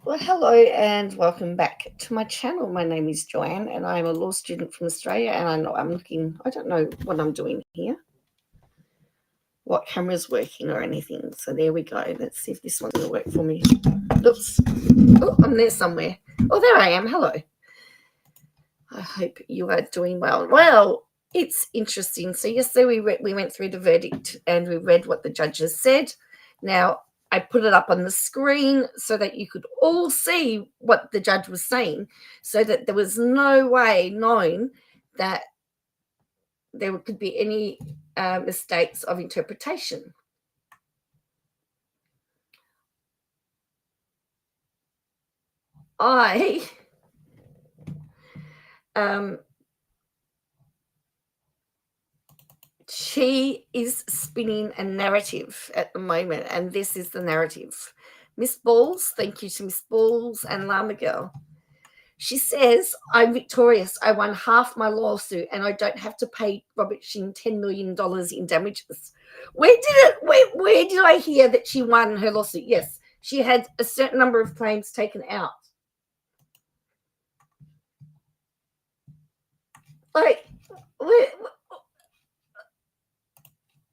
Well, hello and welcome back to my channel. My name is Joanne and I'm a law student from Australia, and I don't know what I'm doing here, what camera's working or anything. So there we go. Let's see if this one's going to work for me. Oops. Oh, I'm there somewhere. Oh, there I am. Hello. I hope you are doing well. Well, it's interesting. So yesterday we went through the verdict and we read what the judges said. Now, I put it up on the screen so that you could all see what the judge was saying, so that there was no way known that there could be any mistakes of interpretation. She is spinning a narrative at the moment, and this is the narrative. Miss Balls, thank you to Miss Balls and Llama Girl. She says, I'm victorious. I won half my lawsuit and I don't have to pay Robert Shinn $10 million in damages. Where did I hear that she won her lawsuit? Yes, she had a certain number of claims taken out. Like,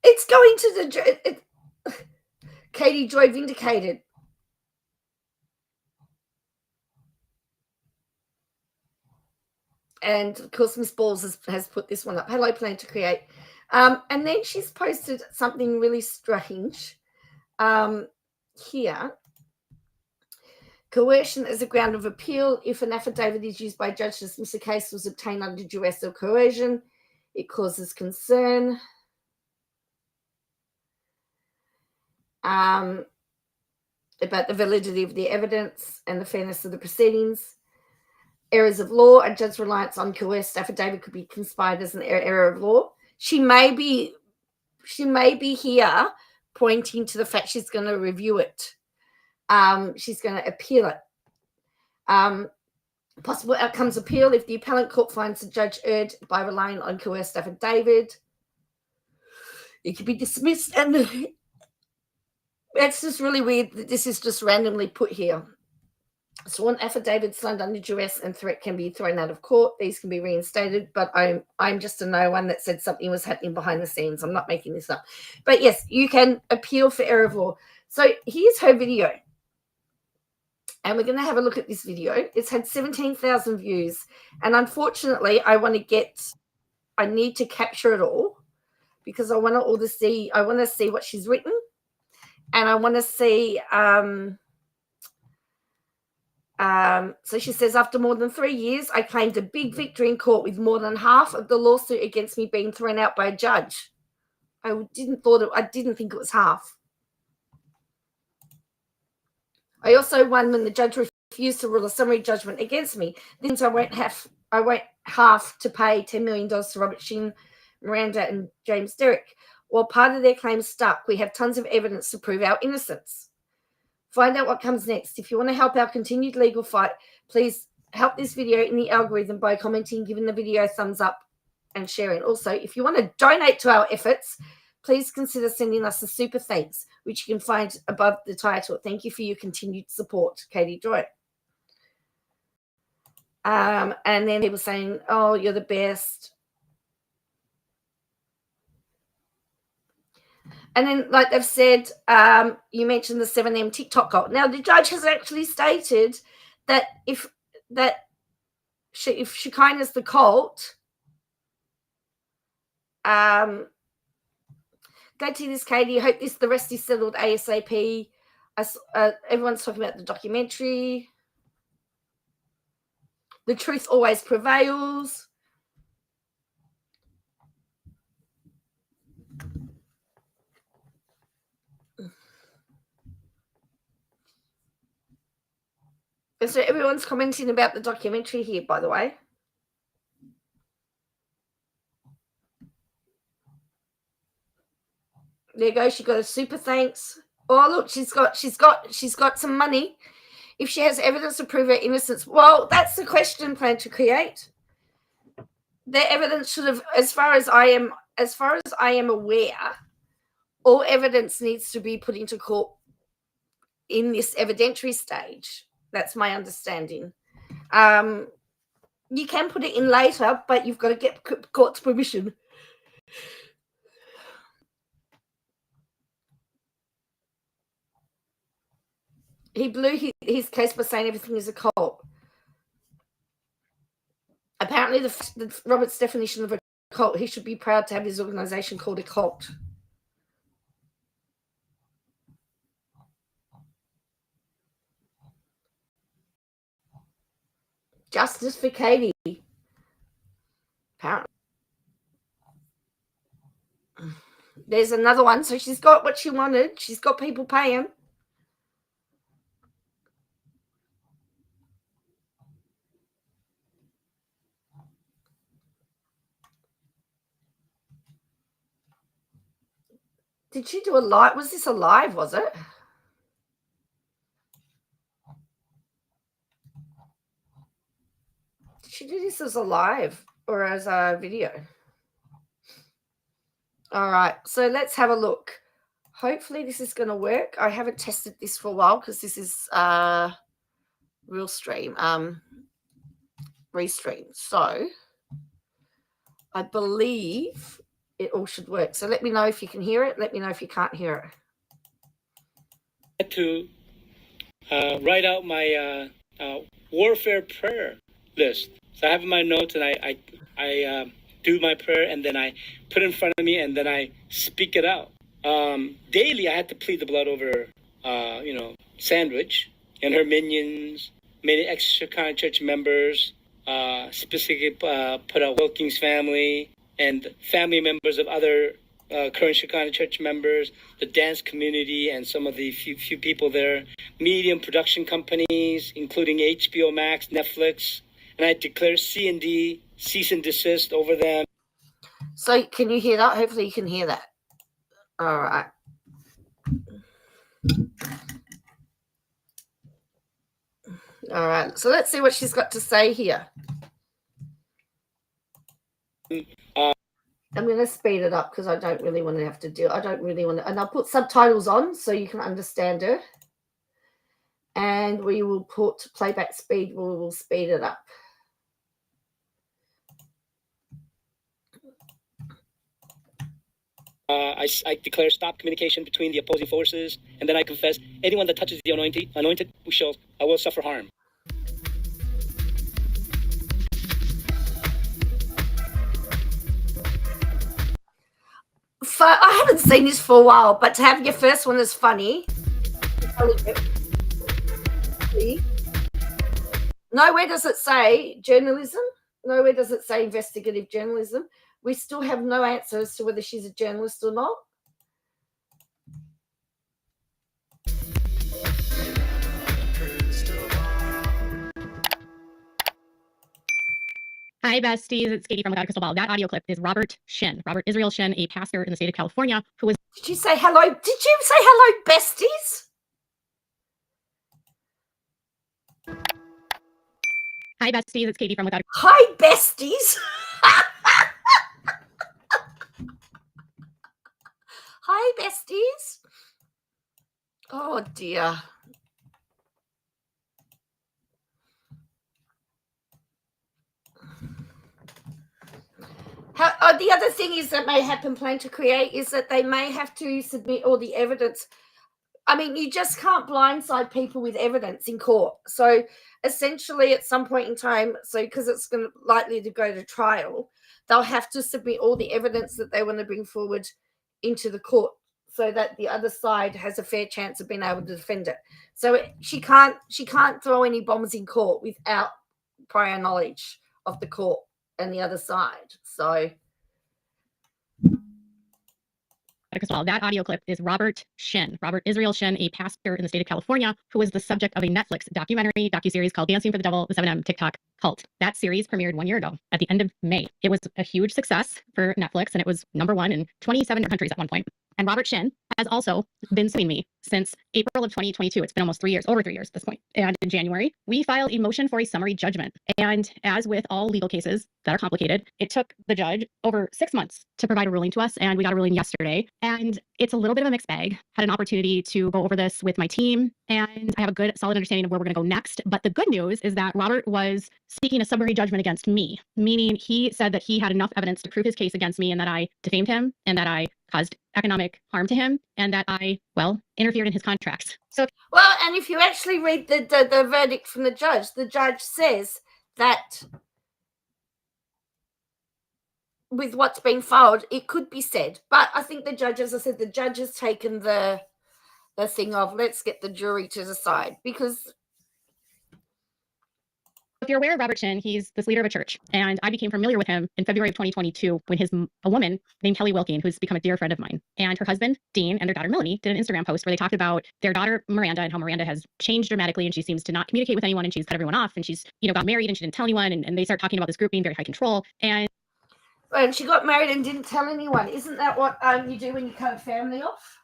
it's going to the Katie Joy vindicated. And of course, Miss Balls has put this one up. Hello, Plan to Create. And then she's posted something really strange here. Coercion as a ground of appeal. If an affidavit is used by a judge to dismiss a case was obtained under duress or coercion, it causes concern. About the validity of the evidence and the fairness of the proceedings. Errors of law. A judge's reliance on coerced affidavit could be conspired as an error of law. She may be here pointing to the fact she's going to review it. She's going to appeal it. Possible outcomes appeal. If the appellant court finds the judge erred by relying on coerced affidavit, it could be dismissed. And it's just really weird that this is just randomly put here. Sworn affidavits signed under duress and threat can be thrown out of court. These can be reinstated, but I'm just a no one that said something was happening behind the scenes. I'm not making this up. But yes, you can appeal for error of law. So here's her video. And we're going to have a look at this video. It's had 17,000 views. And unfortunately, I need to capture it all because I want to see what she's written. And I want to see, so she says, after more than 3 years, I claimed a big victory in court with more than half of the lawsuit against me being thrown out by a judge. I didn't think it was half. I also won when the judge refused to rule a summary judgment against me. Then I won't have to pay $10 million to Robert Shinn, Miranda, and James Derrick. While part of their claims stuck, we have tons of evidence to prove our innocence. Find out what comes next. If you want to help our continued legal fight, please help this video in the algorithm by commenting, giving the video a thumbs up, and sharing. Also, if you want to donate to our efforts, please consider sending us a super thanks, which you can find above the title. Thank you for your continued support, Katie Joy. And then people saying, oh, you're the best. And then, like they've said, you mentioned the 7M TikTok cult. Now, the judge has actually stated that if Shekinah's the cult, glad to hear this, Katie. I hope the rest is settled ASAP. Everyone's talking about the documentary. The truth always prevails. And so everyone's commenting about the documentary here, by the way. There you go. She got a super thanks. Oh, look, she's got some money. If she has evidence to prove her innocence, well, that's the question. Plan to Create. The evidence should have, as far as I am aware, all evidence needs to be put into court in this evidentiary stage. That's my understanding. You can put it in later, but you've got to get court's permission. He blew his case by saying everything is a cult. Apparently, the Robert's definition of a cult, he should be proud to have his organization called a cult. Justice for Katie. Apparently. There's another one. So she's got what she wanted. She's got people paying. Did she do a live? Was this a live, was it? Did she do this as a live or as a video? All right, so let's have a look. Hopefully this is going to work. I haven't tested this for a while because this is real stream, restream. So I believe it all should work. So let me know if you can hear it. Let me know if you can't hear it. I had to write out my warfare prayer list. So I have my notes, and I do my prayer, and then I put it in front of me, and then I speak it out. Daily, I had to plead the blood over, Sandwich and her minions, many ex-Shekinah church members, specifically put out Wilkins family and family members of other current Shekinah church members, the dance community, and some of the few people there, medium production companies, including HBO Max, Netflix, and I declare C&D, cease and desist over them. So can you hear that? Hopefully you can hear that. All right. All right. So let's see what she's got to say here. I'm going to speed it up because I don't really want to have to do. I don't really want to. And I'll put subtitles on so you can understand her. And we will put playback speed. We will speed it up. I declare stop communication between the opposing forces, and then I confess anyone that touches the anointed I will suffer harm. I haven't seen this for a while, but to have your first one is funny. Nowhere does it say journalism. Nowhere does it say investigative journalism. We still have no answer as to whether she's a journalist or not. Hi, besties. It's Katie from Without a Crystal Ball. That audio clip is Robert Israel Shin, a pastor in the state of California who was... Did you say hello? Did you say hello, besties? Hi, besties. It's Katie from Without a... Hi, besties. Hi, besties. Oh, dear. The other thing is that may happen, plan to create, is that they may have to submit all the evidence. I mean, you just can't blindside people with evidence in court. So essentially at some point in time, so because it's likely to go to trial, they'll have to submit all the evidence that they want to bring forward into the court so that the other side has a fair chance of being able to defend it. So she can't throw any bombs in court without prior knowledge of the court and the other side. So that audio clip is Robert Israel Shin, a pastor in the state of California who was the subject of a Netflix docuseries called Dancing for the Devil, the 7M TikTok Cult. That series premiered 1 year ago at the end of May. It was a huge success for Netflix, and it was #1 in 27 countries at one point. And Robert Shin has also been suing me since April of 2022. It's been almost 3 years, over 3 years at this point. And in January, we filed a motion for a summary judgment. And as with all legal cases that are complicated, it took the judge over 6 months to provide a ruling to us. And we got a ruling yesterday. And it's a little bit of a mixed bag. Had an opportunity to go over this with my team. And I have a good, solid understanding of where we're going to go next. But the good news is that Robert was seeking a summary judgment against me, meaning he said that he had enough evidence to prove his case against me and that I defamed him and that I caused economic harm to him and that I, well, interfered in his contracts. So, well, and if you actually read the verdict from the judge says that with what's been filed, it could be said. But I think the judge, as I said, the judge has taken the thing of let's get the jury to decide, because if you're aware of Robert Shin, he's this leader of a church, and I became familiar with him in February of 2022 when a woman named Kelly Wilkin, who's become a dear friend of mine, and her husband, Dean, and their daughter, Melanie, did an Instagram post where they talked about their daughter, Miranda, and how Miranda has changed dramatically, and she seems to not communicate with anyone, and she's cut everyone off, and she's, got married, and she didn't tell anyone, and they start talking about this group being very high control, and she got married and didn't tell anyone. Isn't that what you do when you cut a family off?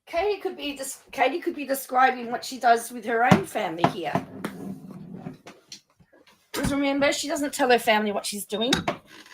Katie could be describing what she does with her own family here. Because remember, she doesn't tell her family what she's doing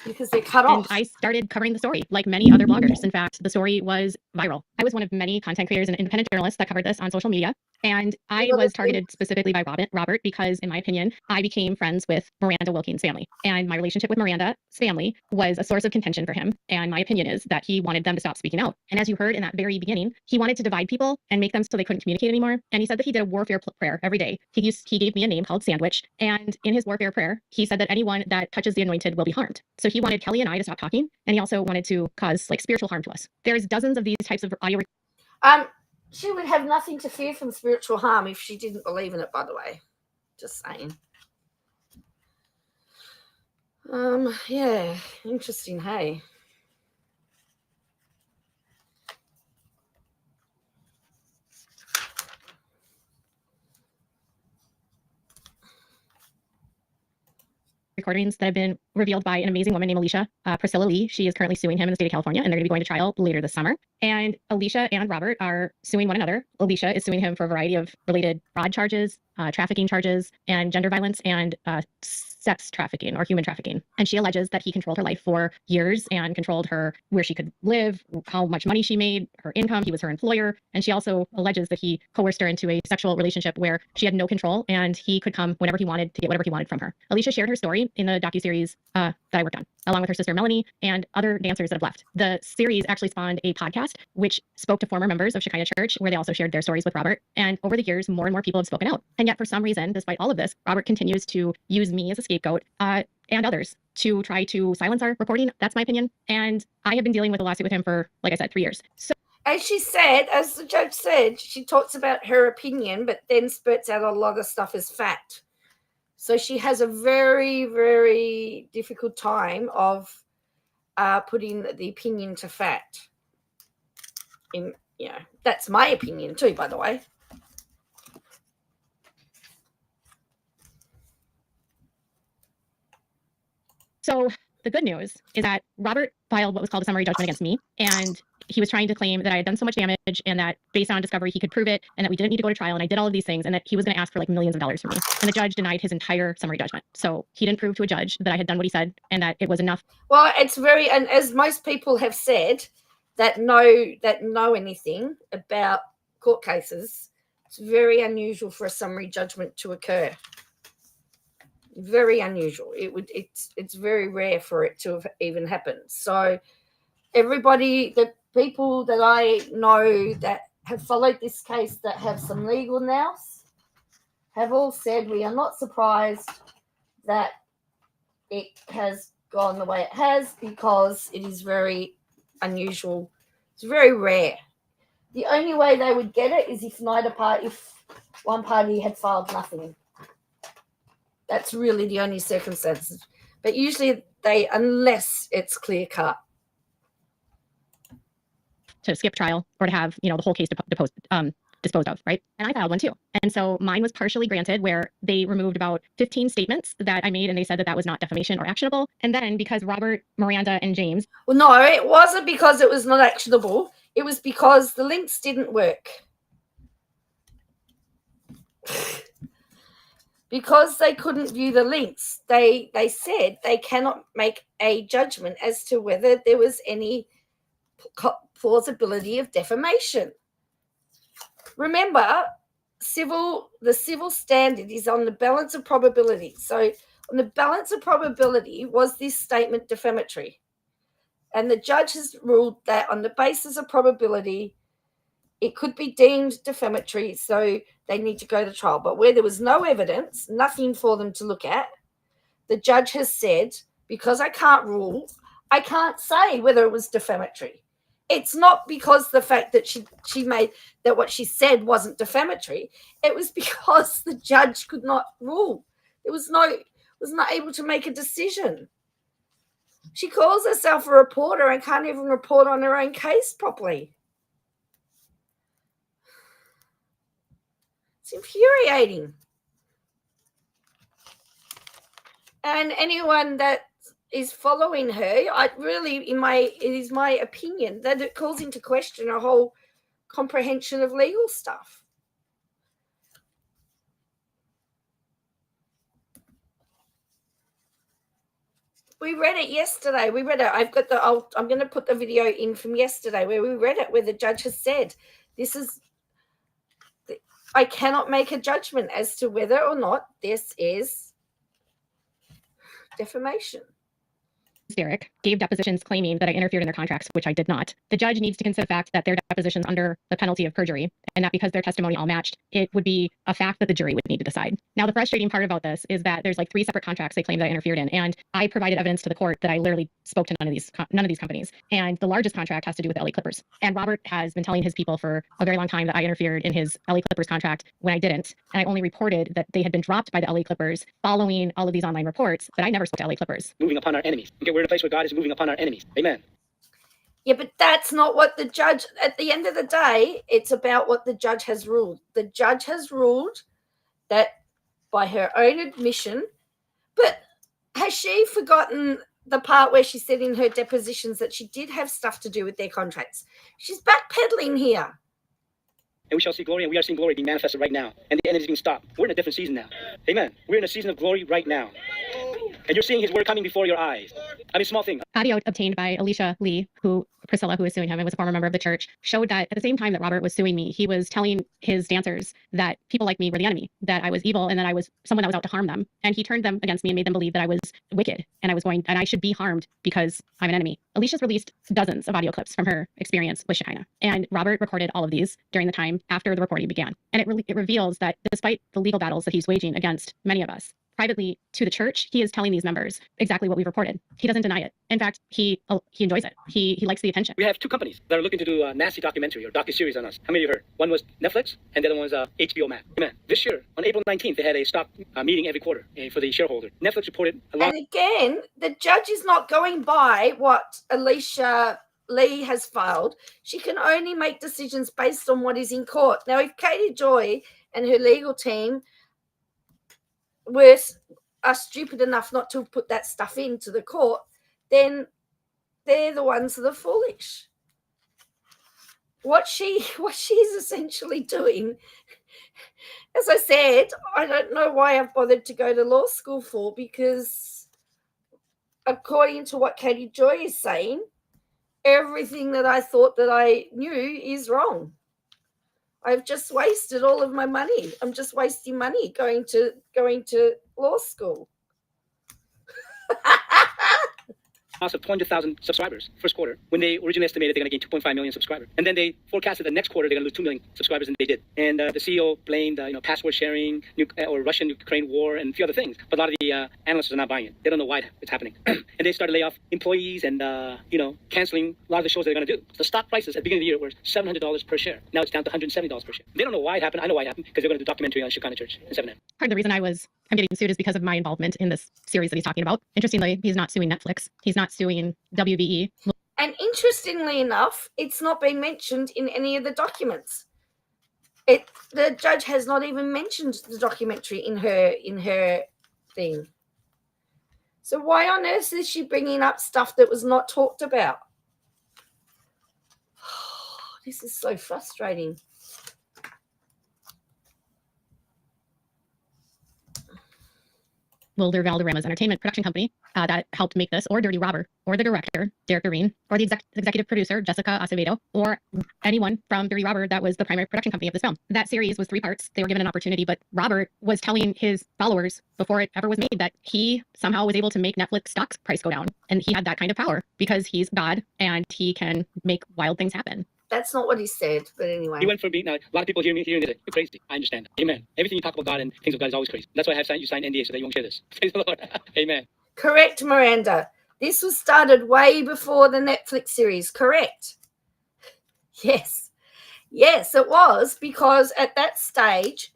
because they're cut off. And I started covering the story like many other bloggers. In fact, the story was viral. I was one of many content creators and independent journalists that covered this on social media. And I was targeted specifically by Robert because, in my opinion, I became friends with Miranda Wilkins' family. And my relationship with Miranda's family was a source of contention for him. And my opinion is that he wanted them to stop speaking out. And as you heard in that very beginning, he wanted to divide people and make them so they couldn't communicate anymore. And he said that he did a warfare prayer every day. He gave me a name called Sandwich. And in his warfare prayer, he said that anyone that touches the anointed will be harmed. So he wanted Kelly and I to stop talking. And he also wanted to cause spiritual harm to us. There's dozens of these types of audio. She would have nothing to fear from spiritual harm if she didn't believe in it, by the way. Just saying. Yeah, interesting, hey. Recordings that have been revealed by an amazing woman named Alicia, Priscilla Lee. She is currently suing him in the state of California, and they're going to be going to trial later this summer. And Alicia and Robert are suing one another. Alicia is suing him for a variety of related fraud charges, trafficking charges, and gender violence, and sex trafficking or human trafficking. And she alleges that he controlled her life for years and controlled her where she could live, how much money she made, her income. He was her employer. And she also alleges that he coerced her into a sexual relationship where she had no control and he could come whenever he wanted to get whatever he wanted from her. Alicia shared her story in the docuseries that I worked on, along with her sister Melanie and other dancers that have left. The series actually spawned a podcast which spoke to former members of Shekinah Church, where they also shared their stories with Robert. And over the years, more and more people have spoken out. And yet, for some reason, despite all of this, Robert continues to use me as a scapegoat and others to try to silence our reporting. That's my opinion. And I have been dealing with a lawsuit with him for, like I said, 3 years. So, as she said, as the judge said, she talks about her opinion, but then spurts out a lot of stuff as fact. So she has a very, very difficult time of putting the opinion to fact. That's my opinion too, by the way. So the good news is that Robert filed what was called a summary judgment against me, and he was trying to claim that I had done so much damage and that based on discovery, he could prove it and that we didn't need to go to trial and I did all of these things and that he was going to ask for millions of dollars from me. And the judge denied his entire summary judgment. So he didn't prove to a judge that I had done what he said and that it was enough. Well, and as most people have said that know anything about court cases, it's very unusual for a summary judgment to occur. Very unusual. It's very rare for it to have even happened. So the people that I know that have followed this case that have some legal nous have all said we are not surprised that it has gone the way it has because it is very unusual. It's very rare. The only way they would get it is if one party had filed nothing. That's really the only circumstances. But usually unless it's clear cut. to skip trial or to have, the whole case disposed of, right? And I filed one too. And so mine was partially granted, where they removed about 15 statements that I made, and they said that that was not defamation or actionable. And then because Robert, Miranda, and James. Well, no, it wasn't because it was not actionable. It was because the links didn't work. Because they couldn't view the links, they said they cannot make a judgment as to whether there was any plausibility of defamation. Remember, the civil standard is on the balance of probability. So on the balance of probability, was this statement defamatory? And the judge has ruled that on the basis of probability, it could be deemed defamatory, so they need to go to trial. But where there was no evidence, nothing for them to look at, the judge has said, because I can't rule, I can't say whether it was defamatory. It's not because the fact that she made that what she said wasn't defamatory. It was because the judge could not rule. It was not able to make a decision. She calls herself a reporter and can't even report on her own case properly. It's infuriating. And anyone that is following her, it is my opinion that it calls into question a whole comprehension of legal stuff. We read it yesterday. I'm going to put the video in from yesterday where we read it, where the judge has said, I cannot make a judgment as to whether or not this is defamation. Derek gave depositions claiming that I interfered in their contracts, which I did not. The judge needs to consider the fact that their depositions under the penalty of perjury, and that because their testimony all matched, it would be a fact that the jury would need to decide. Now, the frustrating part about this is that there's like 3 separate contracts they claim that I interfered in, and I provided evidence to the court that I literally spoke to none of these companies. And the largest contract has to do with the LA Clippers. And Robert has been telling his people for a very long time that I interfered in his LA Clippers contract when I didn't. And I only reported that they had been dropped by the LA Clippers following all of these online reports, but I never spoke to LA Clippers. Moving upon our enemies. Okay, we're in a place where God is moving upon our enemies. Amen. Yeah, but that's not what the judge, at the end of the day, it's about what the judge has ruled. The judge has ruled that by her own admission, but has she forgotten the part where she said in her depositions that she did have stuff to do with their contracts? She's backpedaling here. And we shall see glory, and we are seeing glory being manifested right now. And the end is being stopped. We're in a different season now. Amen. We're in a season of glory right now. And you're seeing his word coming before your eyes. I mean, small thing. Audio obtained by Alicia Lee, Priscilla, who was suing him and was a former member of the church, showed that at the same time that Robert was suing me, he was telling his dancers that people like me were the enemy, that I was evil, and that I was someone that was out to harm them. And he turned them against me and made them believe that I was wicked and I should be harmed because I'm an enemy. Alicia's released dozens of audio clips from her experience with Shekinah, and Robert recorded all of these during the time after the reporting began. And it reveals that despite the legal battles that he's waging against many of us, privately to the church, he is telling these members exactly what we've reported. He doesn't deny it. In fact, he enjoys it. He likes the attention. We have 2 companies that are looking to do a nasty documentary or docuseries on us. How many of you heard? One was Netflix, and the other one was HBO Max. Amen. This year, on April 19th, they had a stock meeting every quarter for the shareholder. Netflix reported a lot. And again, the judge is not going by what Alicia Lee has filed. She can only make decisions based on what is in court. Now, if Katie Joy and her legal team are stupid enough not to put that stuff into the court, then they're the ones that are foolish. What she's essentially doing, as I said, I don't know why I've bothered to go to law school for, because according to what Katie Joy is saying, everything that I thought that I knew is wrong. I've just wasted all of my money. I'm just wasting money going to law school. Of 200,000 subscribers first quarter, when they originally estimated they're going to gain 2.5 million subscribers. And then they forecasted the next quarter they're going to lose 2 million subscribers, and they did. And the CEO blamed password sharing or Russian-Ukraine war and a few other things. But a lot of the analysts are not buying it. They don't know why it's happening. And they started to lay off employees and canceling a lot of the shows they're going to do. The stock prices at the beginning of the year were $700 per share. Now it's down to $170 per share. They don't know why it happened. I know why it happened, because they're going to do a documentary on Shekinah Church in 7M. Part of the reason I'm getting sued is because of my involvement in this series that he's talking about. Interestingly, he's not suing Netflix. He's not suing WBE. And interestingly enough, it's not been mentioned in any of the documents. The judge has not even mentioned the documentary in her thing. So why on earth is she bringing up stuff that was not talked about? This is so frustrating. Wilder Valderrama's entertainment production company that helped make this, or Dirty Robber, or the director, Derek Doreen, or the executive producer, Jessica Acevedo, or anyone from Dirty Robber that was the primary production company of this film. That series was 3 parts. They were given an opportunity, but Robert was telling his followers before it ever was made that he somehow was able to make Netflix stock price go down. And he had that kind of power because he's God and he can make wild things happen. That's not what he said, but anyway. He went from being, a lot of people hearing this, you're crazy. I understand that. Amen. Everything you talk about God and things of God is always crazy. That's why I have you sign NDA so that you won't share this. Praise the Lord. Amen. Correct, Miranda. This was started way before the Netflix series. Correct. Yes. Yes, it was, because at that stage,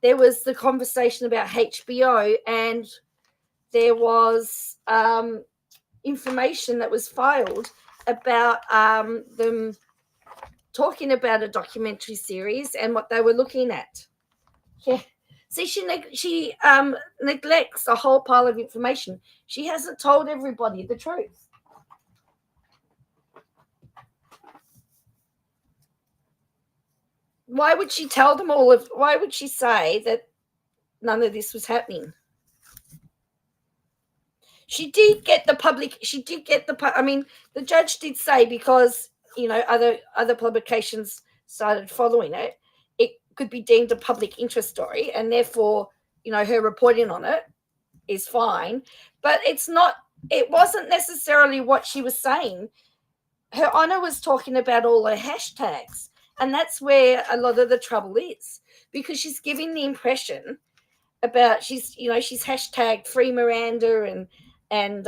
there was the conversation about HBO, and there was information that was filed about them talking about a documentary series and what they were looking at. Yeah. See, she neglects a whole pile of information. She hasn't told everybody the truth. Why would she tell them why would she say that none of this was happening? She did get the I mean, the judge did say, because other publications started following it, it could be deemed a public interest story, and therefore, her reporting on it is fine. But it wasn't necessarily what she was saying. Her Honor was talking about all her hashtags, and that's where a lot of the trouble is, because she's giving the impression about she's hashtagged Free Miranda and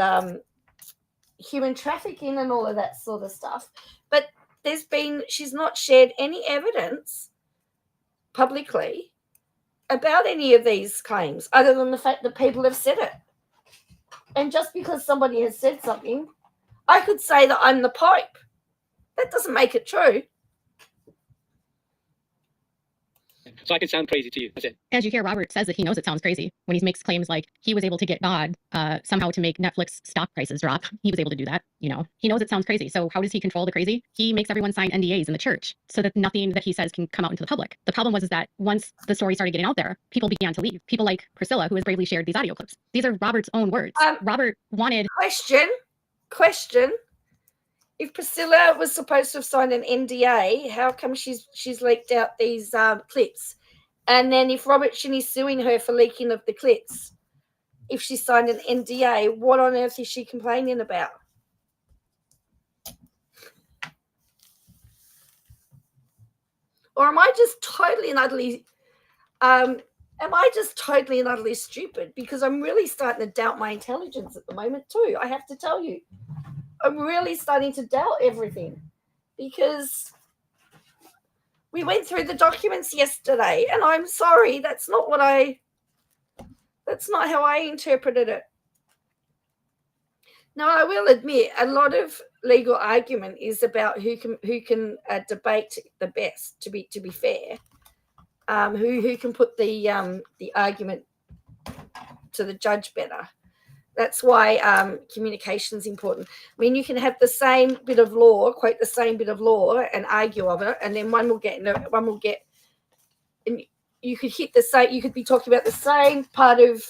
human trafficking and all of that sort of stuff. But she's not shared any evidence publicly about any of these claims, other than the fact that people have said it. And just because somebody has said something, I could say that I'm the Pope. That doesn't make it true. So I can sound crazy to you. That's it. As you hear, Robert says that he knows it sounds crazy when he makes claims like he was able to get God somehow to make Netflix stock prices drop. He was able to do that. He knows it sounds crazy. So how does he control the crazy? He makes everyone sign NDAs in the church so that nothing that he says can come out into the public. The problem was that once the story started getting out there, people began to leave. People like Priscilla, who has bravely shared these audio clips. These are Robert's own words. Robert wanted... Question. If Priscilla was supposed to have signed an NDA, how come she's leaked out these clips? And then if Robert Shinny's suing her for leaking of the clips, if she signed an NDA, what on earth is she complaining about? Or am I just totally and utterly stupid? Because I'm really starting to doubt my intelligence at the moment too. I have to tell you. I'm really starting to doubt everything, because we went through the documents yesterday, and I'm sorry, that's not how I interpreted it. Now, I will admit, a lot of legal argument is about who can debate the best. To be fair, who can put the argument to the judge better. That's why communication is important. I mean, you can have the same bit of law, quote the same bit of law, and argue of it, and then one will get, and you could hit the same. You could be talking about the same part of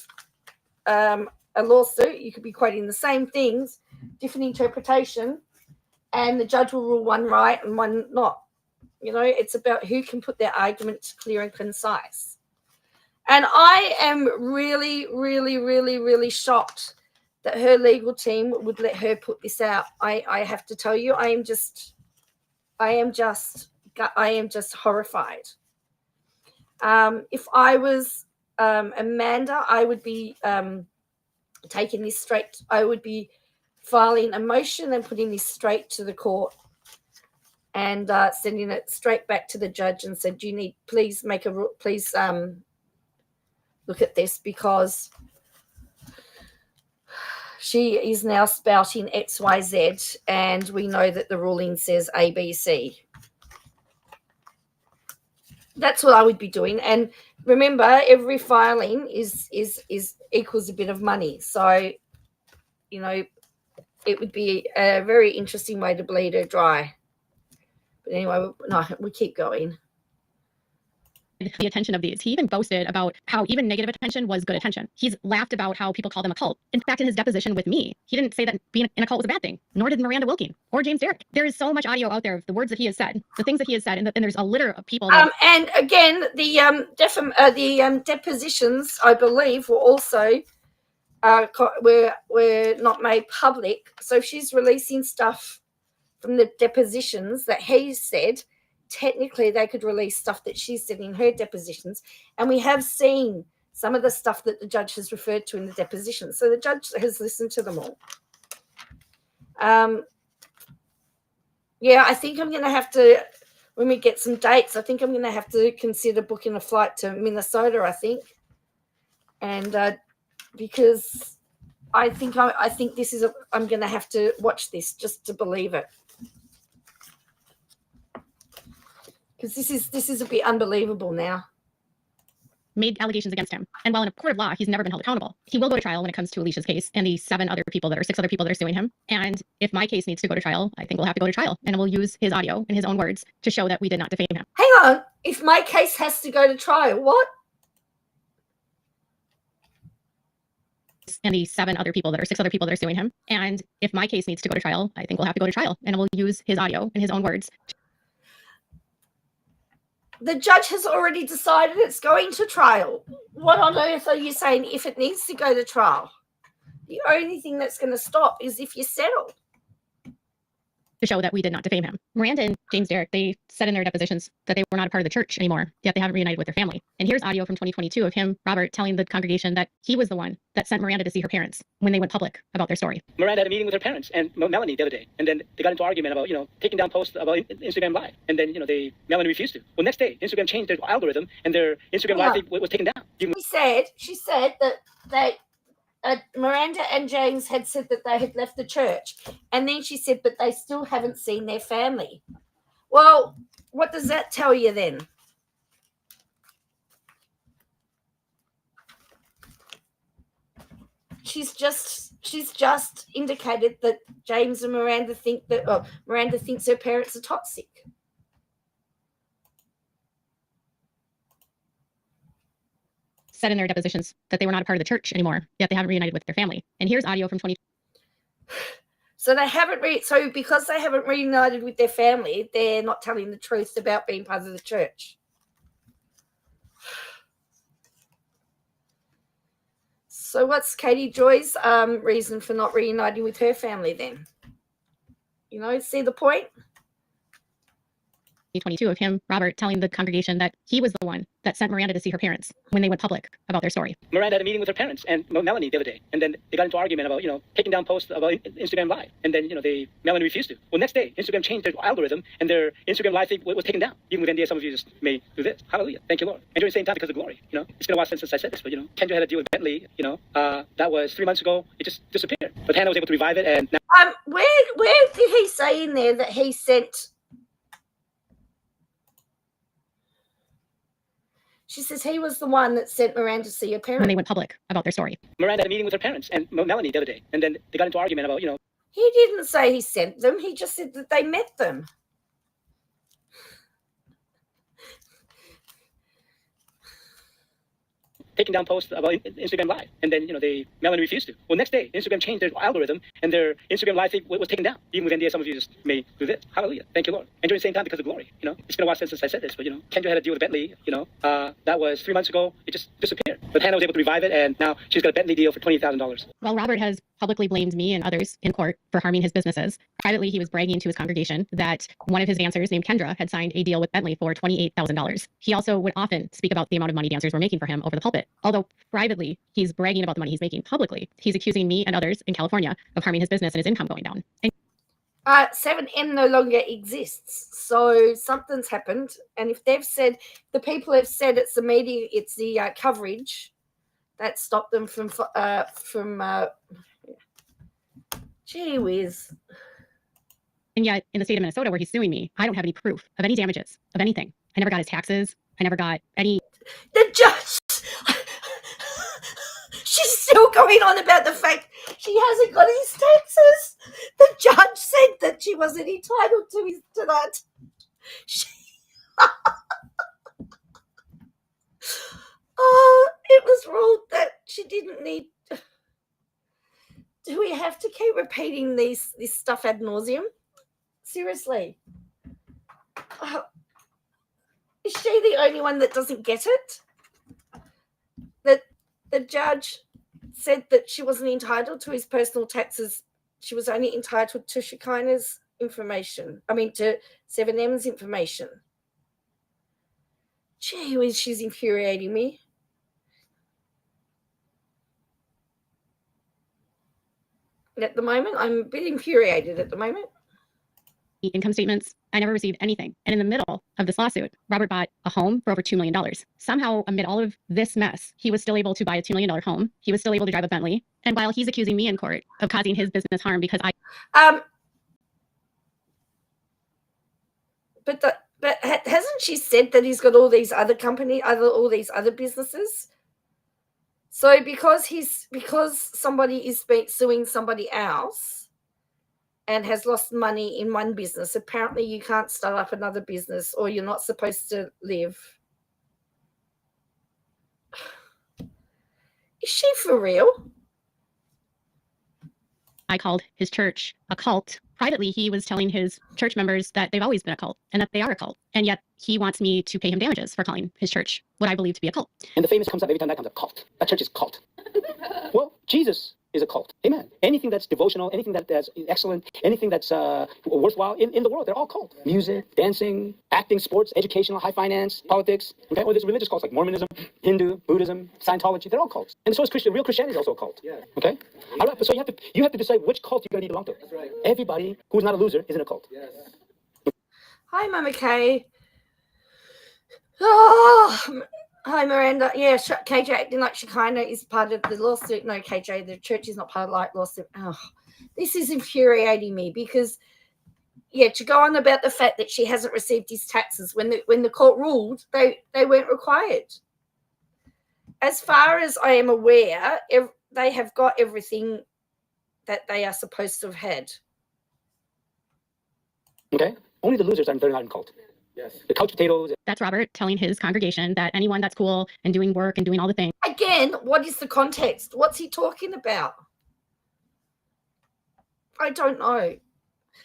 a lawsuit. You could be quoting the same things, different interpretation, and the judge will rule one right and one not. It's about who can put their argument clear and concise. And I am really, really, really, really shocked that her legal team would let her put this out. I have to tell you, I am just horrified. If I was Amanda, I would be taking this straight. I would be filing a motion and putting this straight to the court and sending it straight back to the judge and said, please look at this, because she is now spouting XYZ, and we know that the ruling says ABC. That's what I would be doing. And remember, every filing is equals a bit of money. So, you know, it would be a very interesting way to bleed her dry. But anyway, no, we keep going. The attention of these. He even boasted about how even negative attention was good attention. He's laughed about how people call them a cult. In fact, in his deposition with me, he didn't say that being in a cult was a bad thing, nor did Miranda Wilking or James Derrick. There is so much audio out there of the words that he has said, the things that he has said, and there's a litter of people. And again, the depositions, I believe, were also were not made public. So if she's releasing stuff from the depositions that he said, technically they could release stuff that she said in her depositions, and we have seen some of the stuff that the judge has referred to in the depositions. So the judge has listened to them all. Yeah, I think I'm going to have to, when we get some dates, I think I'm going to have to consider booking a flight to Minnesota, I think. And because I think this is I'm going to have to watch this just to believe it. Because this is a bit unbelievable now. Made allegations against him. And while in a court of law, he's never been held accountable. He will go to trial when it comes to Alicia's case and the 6 other people that are suing him. And if my case needs to go to trial, I think we'll have to go to trial. And we'll use his audio and his own words to show that we did not defame him. Hang on. If my case has to go to trial, what? And the 6 other people that are suing him. And if my case needs to go to trial, I think we'll have to go to trial. And we'll use his audio and his own words. The judge has already decided it's going to trial. What on earth are you saying if it needs to go to trial? The only thing that's going to stop is if you settle. To show that we did not defame him. Miranda and James Derrick, they said in their depositions that they were not a part of the church anymore, yet they haven't reunited with their family. And here's audio from 2022 of him, Robert, telling the congregation that he was the one that sent Miranda to see her parents when they went public about their story. Miranda had a meeting with her parents and Melanie the other day, and then they got into an argument about, taking down posts about Instagram Live, and then, Melanie refused to. Well, next day, Instagram changed their algorithm, and their Instagram Live thing was taken down. She said that Miranda and James had said that they had left the church, and then she said, but they still haven't seen their family. Well, what does that tell you then? She's just indicated that James and Miranda think that Miranda thinks her parents are toxic. Said in their depositions that they were not a part of the church anymore, yet they haven't reunited with their family. And here's audio from 20. So they haven't so because they haven't reunited with their family, they're not telling the truth about being part of the church. So what's Katie Joy's reason for not reuniting with her family then? See the point? 2022 of him, Robert, telling the congregation that he was the one that sent Miranda to see her parents when they went public about their story. Miranda had a meeting with her parents and Melanie the other day, and then they got into an argument about, taking down posts about Instagram Live, and then, Melanie refused to. Well, next day, Instagram changed their algorithm, and their Instagram Live thing was taken down. Even with NDA, some of you just may do this. Hallelujah. Thank you, Lord. And during the same time, because of glory, it's been a while since I said this, but, Kendra had a deal with Bentley, that was 3 months ago. It just disappeared. But Hannah was able to revive it, and now... Where did he say in there that he sent... She says he was the one that sent Miranda to see her parents. When they went public about their story. Miranda had a meeting with her parents and Melanie the other day, and then they got into an argument about, He didn't say he sent them. He just said that they met them. taking down posts about Instagram Live, and then Melanie refused to. Well, next day, Instagram changed their algorithm, and their Instagram Live thing was taken down. Even with NDA, some of you just may do this. Hallelujah, thank you, Lord. And during the same time, because of glory, it's been a while since I said this, but Kendra had a deal with Bentley. That was 3 months ago. It just disappeared. But Hannah was able to revive it, and now she's got a Bentley deal for $28,000. While Robert has publicly blamed me and others in court for harming his businesses, privately he was bragging to his congregation that one of his dancers named Kendra had signed a deal with Bentley for $28,000. He also would often speak about the amount of money dancers were making for him over the pulpit. Although privately he's bragging about the money he's making, publicly he's accusing me and others in California of harming his business and his income going down. And 7M no longer exists, so something's happened. And if they've said, the people have said it's the media, it's the coverage that stopped them from Gee whiz. And yet, in the state of Minnesota, where he's suing me, I don't have any proof of any damages, of anything. I never got his taxes. I never got any. The judge, she's still going on about the fact she hasn't got his taxes. The judge said that she wasn't entitled to that. It was ruled that she didn't need. Do we have to keep repeating this stuff ad nauseum? Seriously. Is she the only one that doesn't get it? That the judge said that she wasn't entitled to his personal taxes. She was only entitled to Shekinah's information. To 7M's information. Gee whiz, she's infuriating me. At the moment, I'm a bit infuriated at the moment. Income statements. I never received anything. And in the middle of this lawsuit, Robert bought a home for over $2 million. Somehow, amid all of this mess, he was still able to buy a $2 million home. He was still able to drive a Bentley. And while he's accusing me in court of causing his business harm because But hasn't she said that he's got all these other all these other businesses? So because somebody is suing somebody else and has lost money in one business, apparently you can't start up another business, or you're not supposed to live. Is she for real? I called his church a cult. Privately, he was telling his church members that they've always been a cult and that they are a cult. And yet he wants me to pay him damages for calling his church what I believe to be a cult. And the famous comes up every time that comes up, cult. That church is cult. Well, Jesus is a cult. Amen. Anything that's devotional, anything that's excellent, anything that's worthwhile in the world, they're all cult. Music, dancing, acting, sports, educational, high finance, politics. Okay? Or there's religious cults like Mormonism, Hindu, Buddhism, Scientology. They're all cults. And so is Christian. Real Christianity is also a cult. Yeah. Okay? All right, so you have to decide which cult you're going to belong to. That's right. Everybody who's not a loser is in a cult. Yes. Hi, Mama Kay. Oh, hi, Miranda. Yeah, KJ acting like Shekinah is part of the lawsuit. No, KJ, the church is not part of the lawsuit. Oh, this is infuriating me because, to go on about the fact that she hasn't received his taxes when the court ruled, they weren't required. As far as I am aware, they have got everything that they are supposed to have had. Okay? Only the losers they're not in cult. Yes. The couch potatoes. That's Robert telling his congregation that anyone that's cool and doing work and doing all the things. Again, what is the context? What's he talking about? I don't know.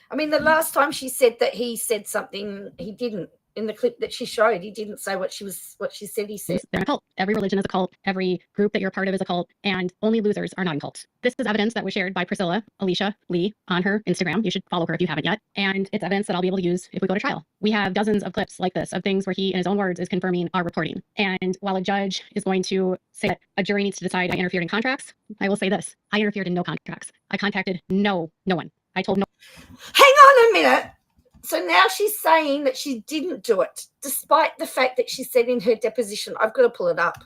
The last time she said that he said something, he didn't. In the clip that she showed, he didn't say what she said he said. They're a cult. Every religion is a cult. Every group that you're a part of is a cult. And only losers are not in cults. This is evidence that was shared by Priscilla Alicia Lee on her Instagram. You should follow her if you haven't yet. And it's evidence that I'll be able to use if we go to trial. We have dozens of clips like this of things where he, in his own words, is confirming our reporting. And while a judge is going to say that a jury needs to decide I interfered in contracts, I will say this. I interfered in no contracts. I contacted no one. I told no. Hang on a minute. So now she's saying that she didn't do it, despite the fact that she said in her deposition, I've got to pull it up.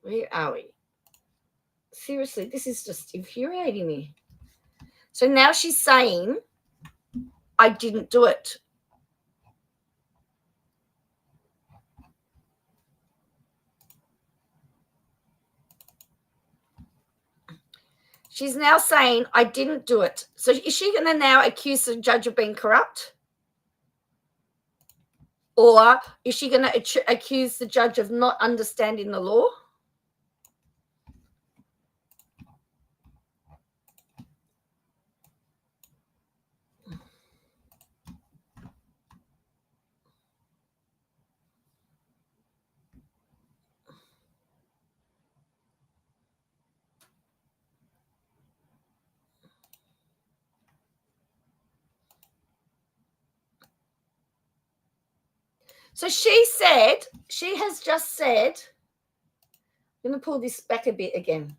Where are we? Seriously, this is just infuriating me. So now she's saying, I didn't do it. She's now saying, I didn't do it. So is she going to now accuse the judge of being corrupt? Or is she going to accuse the judge of not understanding the law? So she has just said, I'm going to pull this back a bit again.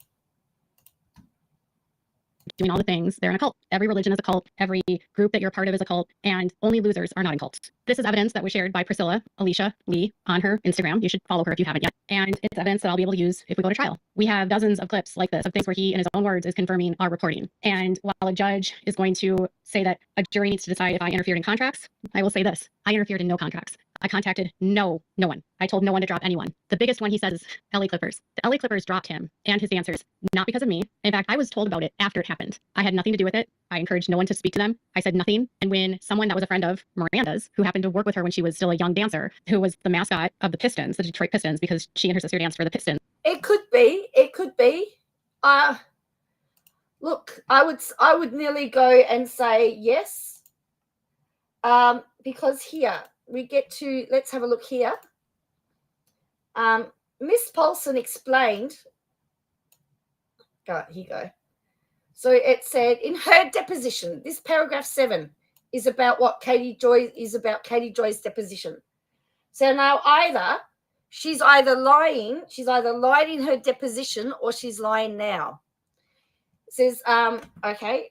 doing all the things, they're in a cult. Every religion is a cult. Every group that you're a part of is a cult. And only losers are not in cults. This is evidence that was shared by Priscilla Alicia Lee on her Instagram. You should follow her if you haven't yet. And it's evidence that I'll be able to use if we go to trial. We have dozens of clips like this of things where he, in his own words, is confirming our reporting. And while a judge is going to say that a jury needs to decide if I interfered in contracts, I will say this. I interfered in no contracts. I contacted no one. I told no one to drop anyone. The biggest one he says is LA Clippers. The LA Clippers dropped him and his dancers, not because of me. In fact, I was told about it after it happened. I had nothing to do with it. I encouraged no one to speak to them. I said nothing. And when someone that was a friend of Miranda's, who happened to work with her when she was still a young dancer, who was the mascot of the Pistons, the Detroit Pistons, because she and her sister danced for the Pistons. It could be. It could be. Look, I would nearly go and say yes. Because here we get to, let's have a look here. Miss Paulson explained, here you go. So it said in her deposition, this paragraph 7 is about what Katie Joy's deposition. So now she's either lying in her deposition or she's lying now. It says, okay.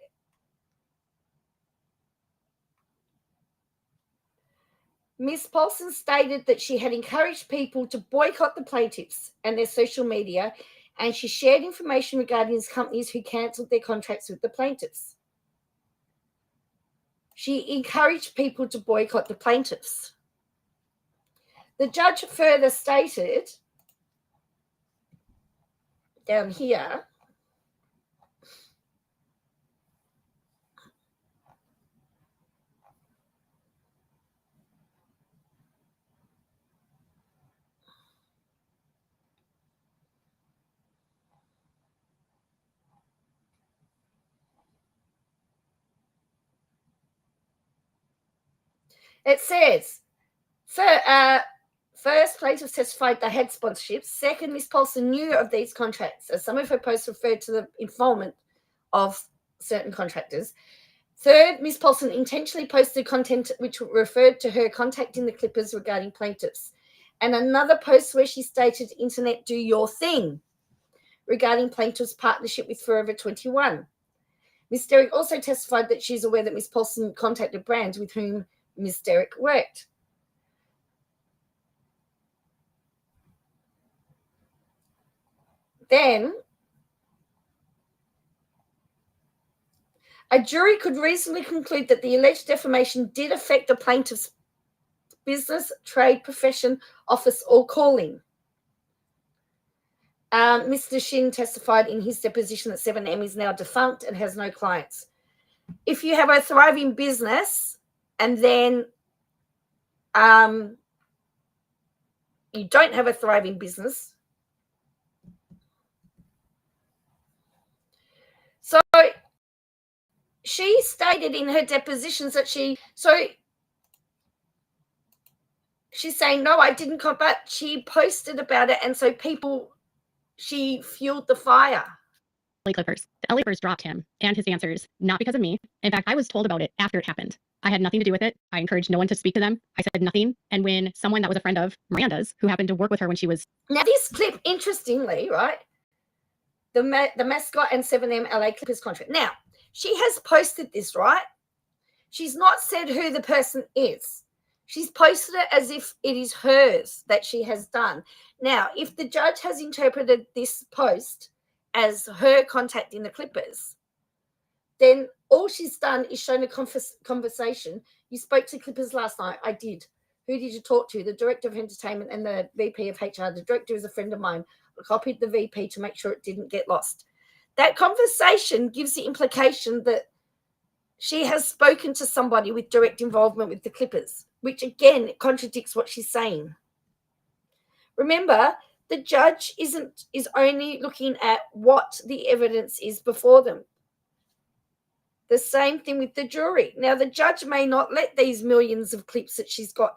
Ms. Paulson stated that she had encouraged people to boycott the plaintiffs and their social media, and she shared information regarding these companies who cancelled their contracts with the plaintiffs. She encouraged people to boycott the plaintiffs. The judge further stated down here, it says, first, plaintiffs testified they had sponsorships. Second, Ms. Paulson knew of these contracts, as some of her posts referred to the involvement of certain contractors. Third, Ms. Paulson intentionally posted content which referred to her contacting the Clippers regarding plaintiffs. And another post where she stated, "Internet, do your thing," regarding plaintiffs' partnership with Forever 21. Ms. Derrick also testified that she's aware that Ms. Paulson contacted brands with whom Ms. Derrick worked. Then, a jury could reasonably conclude that the alleged defamation did affect the plaintiff's business, trade, profession, office, or calling. Mr. Shin testified in his deposition that 7M is now defunct and has no clients. If you have a thriving business and then you don't have a thriving business, so she stated in her depositions that she's saying, no, I didn't come, but she posted about it, and so she fueled the fire. LA Clippers. The LA Clippers dropped him and his dancers, not because of me. In fact, I was told about it after it happened. I had nothing to do with it. I encouraged no one to speak to them. I said nothing. And when someone that was a friend of Miranda's, who happened to work with her when she was... Now, this clip, interestingly, right, the mascot and 7M LA Clippers contract. Now, she has posted this, right? She's not said who the person is. She's posted it as if it is hers that she has done. Now, if the judge has interpreted this post as her contacting the Clippers, then all she's done is shown a conversation. You spoke to Clippers last night. I did. Who did you talk to? The director of entertainment and the VP of HR. The director is a friend of mine. I copied the VP to make sure it didn't get lost. That conversation gives the implication that she has spoken to somebody with direct involvement with the Clippers, which again contradicts what she's saying. Remember, the judge is only looking at what the evidence is before them. The same thing with the jury. Now, the judge may not let these millions of clips that she's got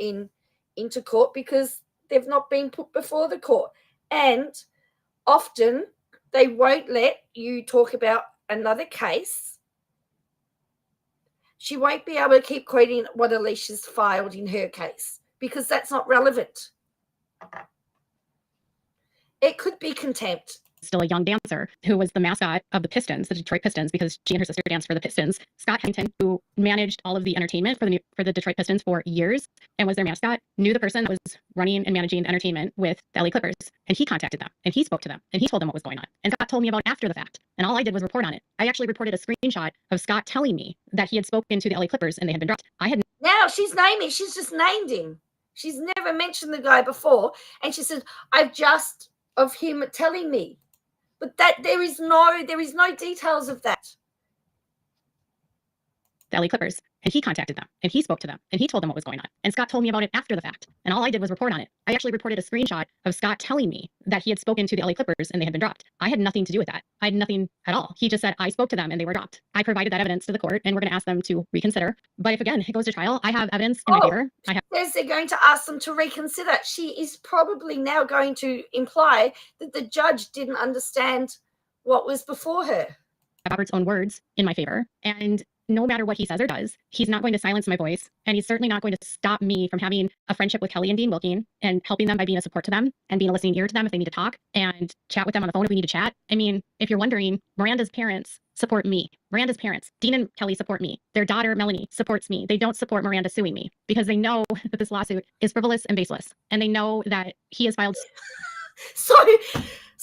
into court because they've not been put before the court. And often they won't let you talk about another case. She won't be able to keep quoting what Alicia's filed in her case because that's not relevant. It could be contempt. still a young dancer who was the mascot of the Pistons, the Detroit Pistons, because she and her sister danced for the Pistons. Scott Huntington, who managed all of the entertainment for the Detroit Pistons for years and was their mascot, knew the person that was running and managing entertainment with the LA Clippers, and he contacted them and he spoke to them and he told them what was going on. And Scott told me about after the fact, and all I did was report on it. I actually reported a screenshot of Scott telling me that he had spoken to the LA Clippers and they had been dropped. I had Now she's naming. She's just named him. She's never mentioned the guy before, and she said, "I've just of him telling me," but that there is no details of that. the LA Clippers, and he contacted them and he spoke to them and he told them what was going on. And Scott told me about it after the fact, and all I did was report on it. I actually reported a screenshot of Scott telling me that he had spoken to the LA Clippers and they had been dropped. I had nothing to do with that. I had nothing at all. He just said I spoke to them and they were dropped. I provided that evidence to the court, and we're going to ask them to reconsider. But if again it goes to trial, I have evidence in my favor. I have Says they're going to ask them to reconsider. She is probably now going to imply that the judge didn't understand what was before her. Robert's own words in my favor, and no matter what he says or does, he's not going to silence my voice, and he's certainly not going to stop me from having a friendship with Kelly and Dean Wilking and helping them by being a support to them and being a listening ear to them if they need to talk, and chat with them on the phone if we need to chat. I mean, if you're wondering, Miranda's parents support me. Miranda's parents, Dean and Kelly, support me. Their daughter, Melanie, supports me. They don't support Miranda suing me because they know that this lawsuit is frivolous and baseless, and they know that he has filed. So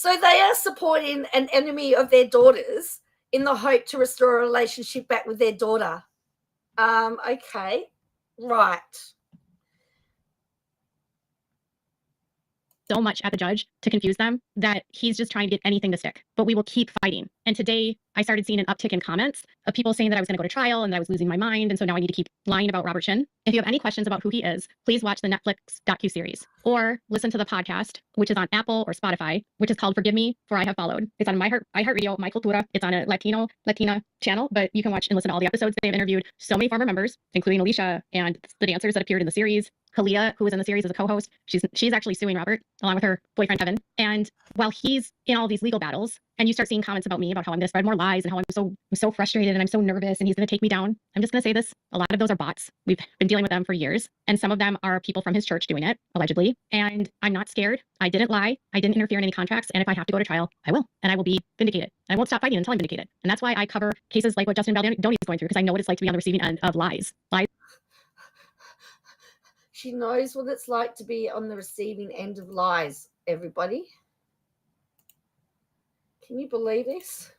they are supporting an enemy of their daughters in the hope to restore a relationship back with their daughter. Okay, right. So much at the judge to confuse them that he's just trying to get anything to stick. But we will keep fighting. And today I started seeing an uptick in comments of people saying that I was going to go to trial and that I was losing my mind. And so now I need to keep lying about Robert Shin. If you have any questions about who he is, please watch the Netflix docuseries or listen to the podcast, which is on Apple or Spotify, which is called Forgive Me For I Have Followed. It's on iHeartRadio, My Cultura. It's on a Latina channel, but you can watch and listen to all the episodes. They've interviewed so many former members, including Alicia and the dancers that appeared in the series. Kalia, who was in the series as a co-host, she's actually suing Robert along with her boyfriend Evan. And while he's in all these legal battles, and you start seeing comments about me about how I'm going to spread more lies and how I'm so frustrated and I'm so nervous and he's going to take me down, I'm just going to say this: a lot of those are bots. We've been dealing with them for years, and some of them are people from his church doing it allegedly. And I'm not scared. I didn't lie. I didn't interfere in any contracts. And if I have to go to trial, I will, and I will be vindicated. And I won't stop fighting until I'm vindicated. And that's why I cover cases like what Justin Baldoni is going through, because I know what it's like to be on the receiving end of lies. She knows what it's like to be on the receiving end of lies, everybody. Can you believe this?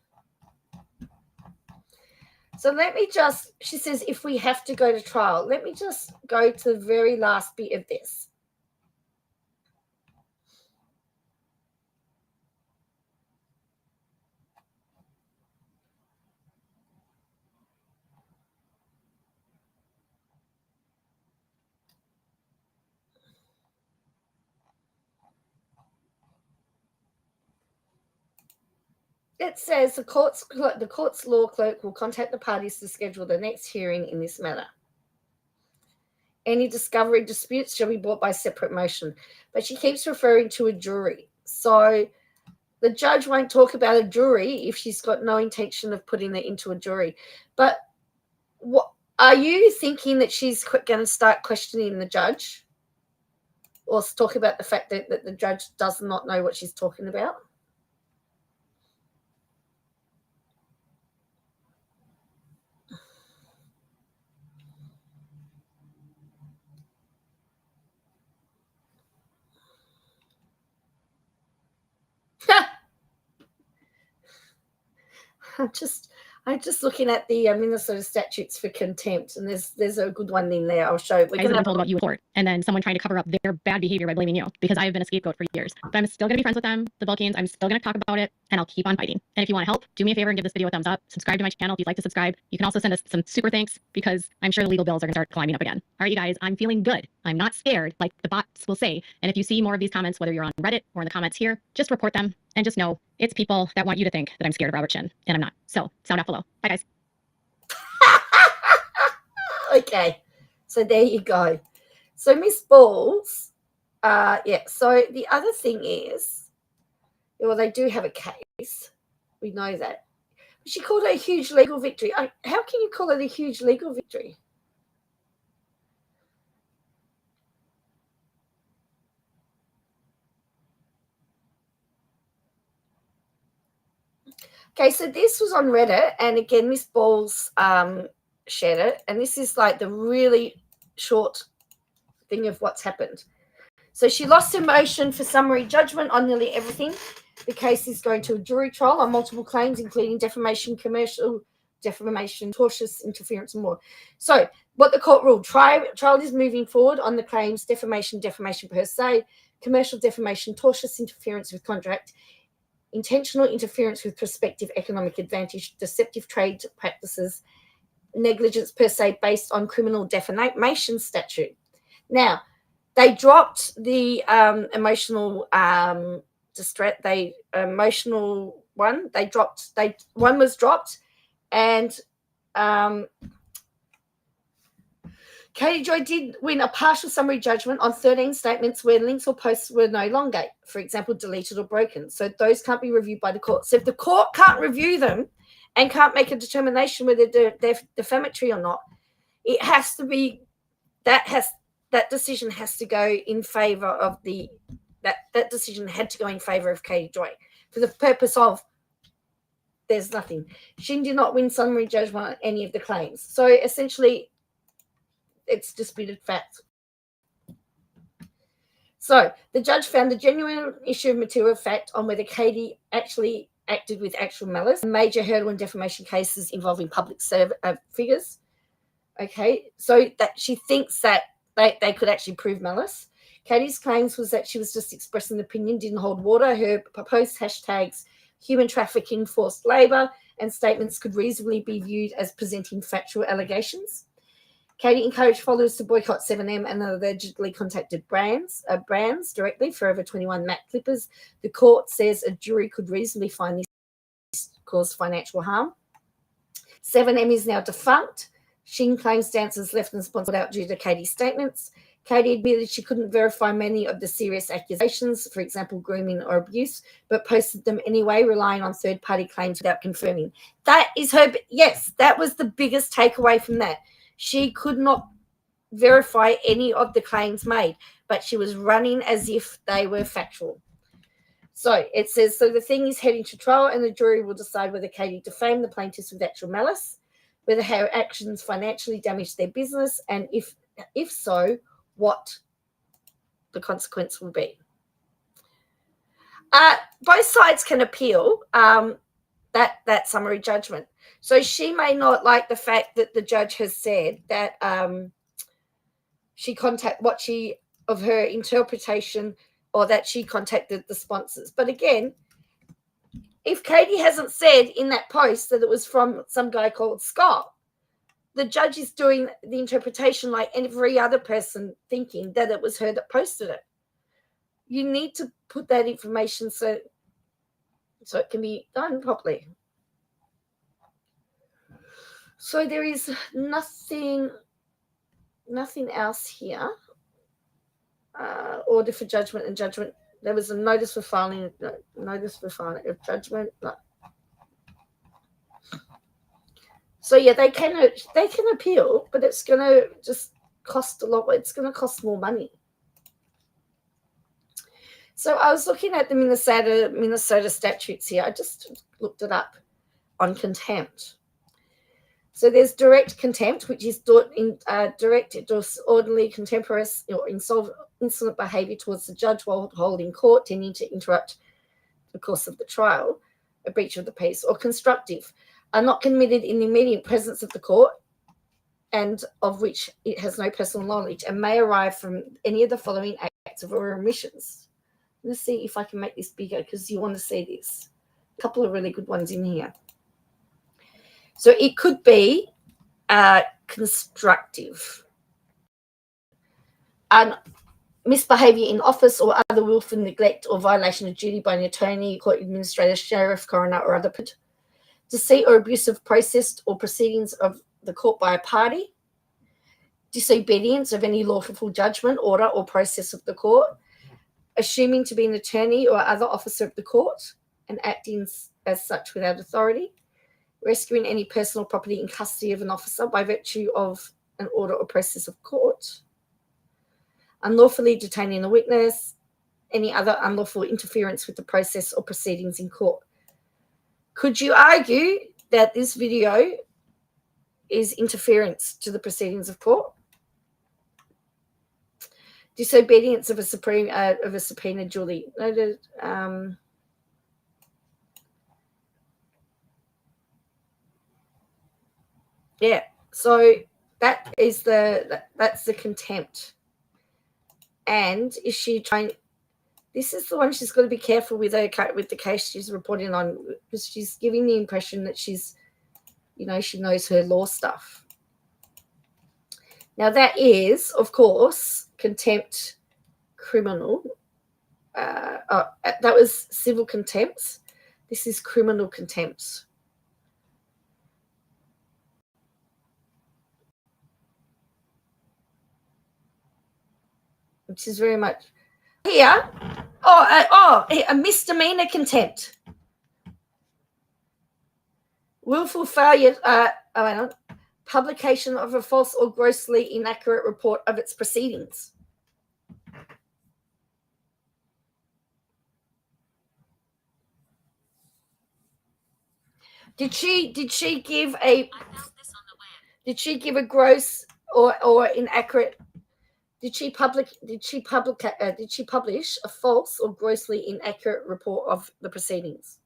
So let me just, she says, if we have to go to trial, let me just go to the very last bit of this. It says the court's law clerk will contact the parties to schedule the next hearing in this matter. Any discovery disputes shall be brought by separate motion. But she keeps referring to a jury. So the judge won't talk about a jury if she's got no intention of putting it into a jury. But what are you thinking, that she's going to start questioning the judge, or talk about the fact that the judge does not know what she's talking about? I'm just looking at the Minnesota statutes for contempt, and there's a good one in there. I'll show. We're I've been told about you in court, and then someone trying to cover up their bad behavior by blaming you, because I have been a scapegoat for years. But I'm still going to be friends with them, the Wilkins. I'm still going to talk about it, and I'll keep on fighting. And if you want to help, do me a favor and give this video a thumbs up. Subscribe to my channel if you'd like to subscribe. You can also send us some super thanks, because I'm sure the legal bills are going to start climbing up again. All right, you guys, I'm feeling good. I'm not scared like the bots will say. And if you see more of these comments, whether you're on Reddit or in the comments here, just report them and just know it's people that want you to think that I'm scared of Robert Shin, and I'm not. So sound off below. Bye, guys. Okay, so there you go. So Miss Balls, yeah. So the other thing is, well, they do have a case. We know that. But she called it a huge legal victory. How can you call it a huge legal victory? Okay, so this was on Reddit, and again, Miss Balls shared it, and this is like the really short thing of what's happened. So she lost her motion for summary judgment on nearly everything. The case is going to a jury trial on multiple claims, including defamation, commercial defamation, tortious interference, and more. So what the court ruled, trial is moving forward on the claims defamation per se, commercial defamation, tortious interference with contract, intentional interference with prospective economic advantage, deceptive trade practices, negligence per se based on criminal defamation statute. Now, they dropped the emotional distress. Emotional one. One was dropped, and Katie Joy did win a partial summary judgment on 13 statements where links or posts were no longer, for example, deleted or broken. So those can't be reviewed by the court. So if the court can't review them and can't make a determination whether they're defamatory or not, it has to be that decision has to go in favor of that decision had to go in favor of Katie Joy for the purpose of there's nothing. She did not win summary judgment on any of the claims. So essentially, it's disputed fact. So the judge found the genuine issue of material fact on whether Katie actually acted with actual malice, a major hurdle in defamation cases involving public figures. Okay, so that she thinks that they could actually prove malice. Katie's claims was that she was just expressing an opinion, didn't hold water. Her proposed hashtags, human trafficking, forced labor, and statements could reasonably be viewed as presenting factual allegations. Katie encouraged followers to boycott 7M and allegedly contacted brands directly, Forever 21 Mac Clippers. The court says a jury could reasonably find this caused financial harm. 7M is now defunct. Shin claims dancers left and sponsored out due to Katie's statements. Katie admitted she couldn't verify many of the serious accusations, for example, grooming or abuse, but posted them anyway, relying on third-party claims without confirming. That was the biggest takeaway from that. She could not verify any of the claims made, but she was running as if they were factual. So it says, so the thing is heading to trial and the jury will decide whether Katie defamed the plaintiffs with actual malice, whether her actions financially damaged their business, and if so, what the consequence will be. Both sides can appeal that summary judgment. So she may not like the fact that the judge has said that of her interpretation, or that she contacted the sponsors. But again, if Katie hasn't said in that post that it was from some guy called Scott, the judge is doing the interpretation like every other person, thinking that it was her that posted it. You need to put that information so it can be done properly. So there is nothing else here. Order for judgment and judgment. There was a notice for filing of judgment. No. So yeah, they can appeal, but it's going to just cost a lot. It's going to cost more money. So I was looking at the Minnesota statutes here. I just looked it up on contempt. So there's direct contempt, which is direct, disorderly, contemporaneous, or insolent behaviour towards the judge while holding court, tending to interrupt the course of the trial, a breach of the peace, or constructive, are not committed in the immediate presence of the court, and of which it has no personal knowledge, and may arise from any of the following acts or omissions. Let's see if I can make this bigger, because you want to see this. A couple of really good ones in here. So it could be constructive. Misbehaviour in office or other willful neglect or violation of duty by an attorney, court administrator, sheriff, coroner, or other deceit or abusive process or proceedings of the court by a party, disobedience of any lawful judgment, order, or process of the court, assuming to be an attorney or other officer of the court and acting as such without authority, rescuing any personal property in custody of an officer by virtue of an order or process of court, unlawfully detaining a witness, any other unlawful interference with the process or proceedings in court, Could you argue that this video is interference to the proceedings of court? Disobedience of a subpoena duly noted. Yeah, so that's the contempt. And is she trying? This is the one she's got to be careful with the case she's reporting on, because she's giving the impression that she's, she knows her law stuff. Now that is, of course, contempt criminal. That was civil contempt. This is criminal contempt. Which is very much here. A misdemeanor contempt. Willful failure. Publication of a false or grossly inaccurate report of its proceedings. Did she give a gross or inaccurate? Did she publish a false or grossly inaccurate report of the proceedings?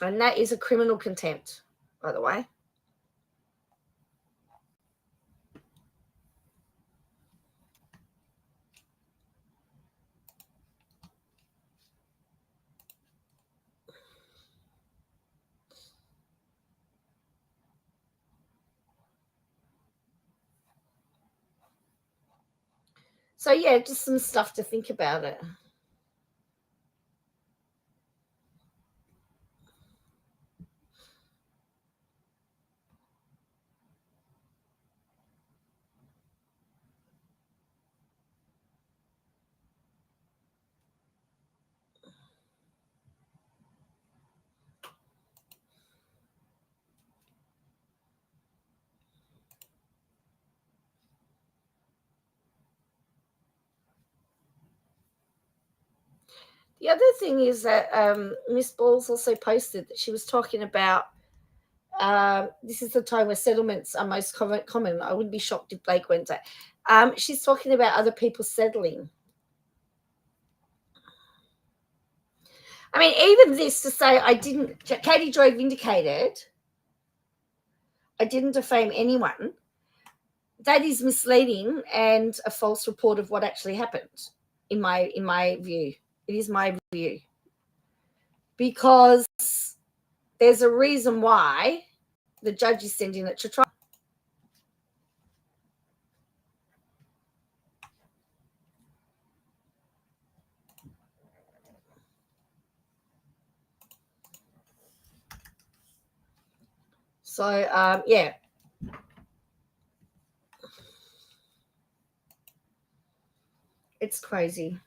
And that is a criminal contempt, by the way. So, yeah, just some stuff to think about it. The other thing is that Miss Balls also posted that she was talking about this is the time where settlements are most common. I wouldn't be shocked if Blake went there. She's talking about other people settling. I mean, even this to say Katie Joy vindicated, I didn't defame anyone, that is misleading and a false report of what actually happened, in my view. It is my view. Because there's a reason why the judge is sending it to trial. So, yeah. It's crazy.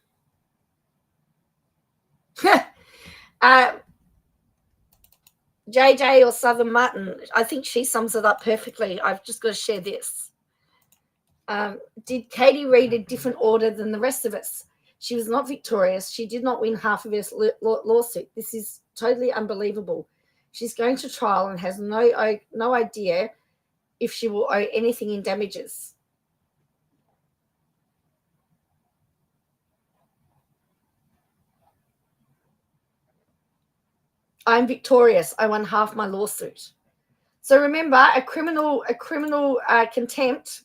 JJ or Southern Mutton, I think she sums it up perfectly. I've just got to share this. Did Katie read a different order than the rest of us? She was not victorious. She did not win half of this lawsuit. This is totally unbelievable. She's going to trial and has no idea if she will owe anything in damages. I'm victorious. I won half my lawsuit. So remember, a criminal contempt,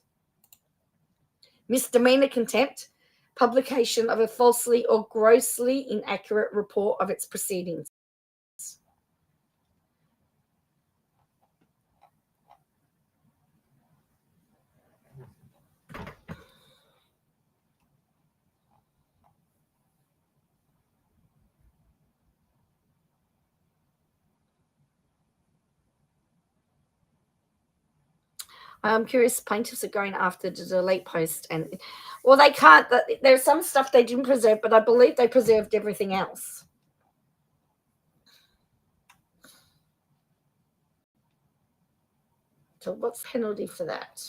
misdemeanor contempt, publication of a falsely or grossly inaccurate report of its proceedings. I'm curious, plaintiffs are going after the delete post, and well, they can't. There's some stuff they didn't preserve, but I believe they preserved everything else. So what's the penalty for that?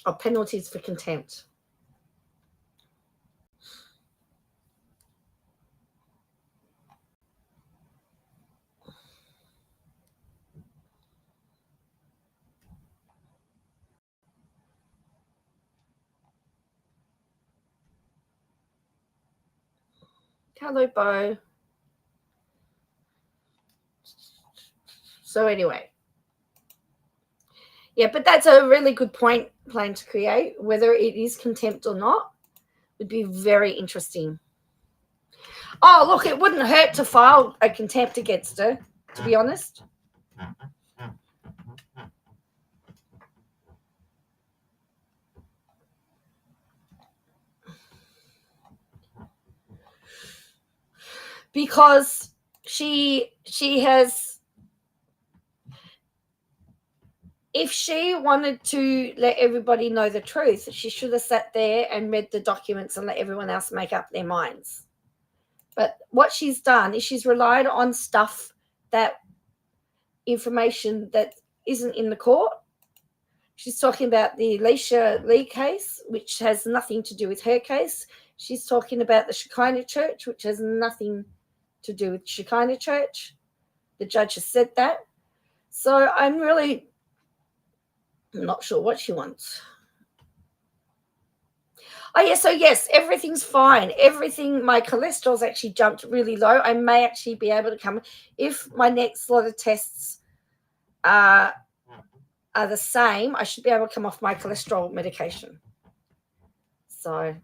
of penalties for contempt. Hello, Bo. So anyway, yeah, but that's a really good point plan to create. Whether it is contempt or not would be very interesting. Oh, look, it wouldn't hurt to file a contempt against her, to be honest. Because she has, if she wanted to let everybody know the truth, she should have sat there and read the documents and let everyone else make up their minds. But what she's done is she's relied on stuff, that information that isn't in the court. She's talking about the Alicia Lee case, which has nothing to do with her case. She's talking about the Shekinah Church, which has nothing to do with Shekinah Church. The judge has said that. So I'm not sure what she wants. Oh, yeah, so yes, everything's fine. Everything, my cholesterol's actually jumped really low. I may actually be able to come, if my next lot of tests are the same, I should be able to come off my cholesterol medication. So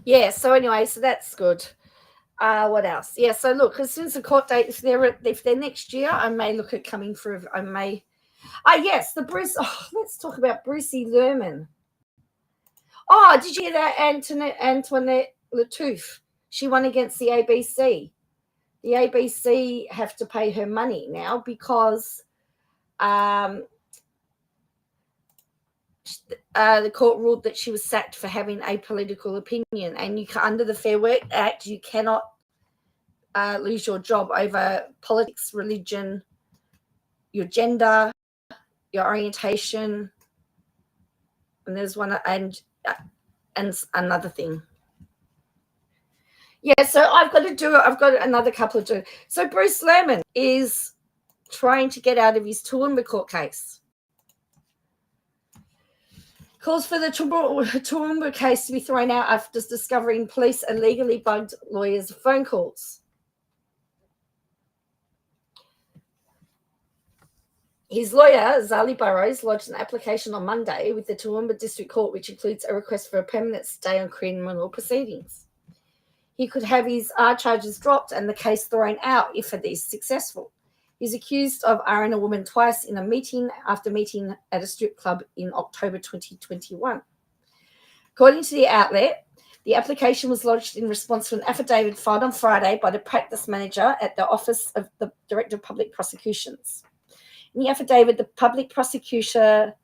yeah, so anyway, so that's good. What else? Yeah, so look, as soon as the court date, if they're next year, I may look at coming through. I may. Yes, the Bruce. Oh, let's talk about Brucey Lerman. Oh, did you hear that Antoinette Lattouf? She won against the ABC. The ABC have to pay her money now because the court ruled that she was sacked for having a political opinion, and under the Fair Work Act, you cannot lose your job over politics, religion, your gender, your orientation, and there's one and another thing. Yeah, so I've got another couple to do. So Bruce Lerman is trying to get out of his Toowoomba court case. Calls for the Toowoomba case to be thrown out after discovering police illegally bugged lawyers' phone calls. His lawyer, Zali Burrows, lodged an application on Monday with the Toowoomba District Court, which includes a request for a permanent stay on criminal proceedings. He could have his charges dropped and the case thrown out if it is successful. He's accused of arring a woman twice in a meeting after meeting at a strip club in October 2021. According to the outlet, the application was lodged in response to an affidavit filed on Friday by the practice manager at the Office of the Director of Public Prosecutions. In the affidavit, the public prosecutor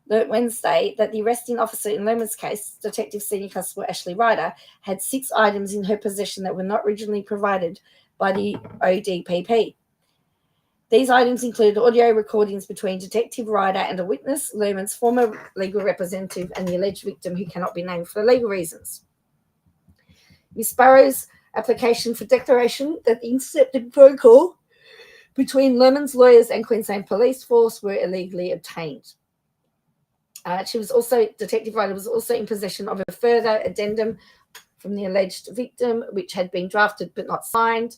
learnt Wednesday that the arresting officer in Lerman's case, Detective Senior Constable Ashley Ryder, had 6 items in her possession that were not originally provided by the ODPP. These items included audio recordings between Detective Ryder and a witness, Lerman's former legal representative, and the alleged victim, who cannot be named for legal reasons. Ms. Burrows' application for declaration that the intercepted phone call between Lerman's lawyers and Queensland Police Force were illegally obtained. Detective Ryder was also in possession of a further addendum from the alleged victim, which had been drafted but not signed,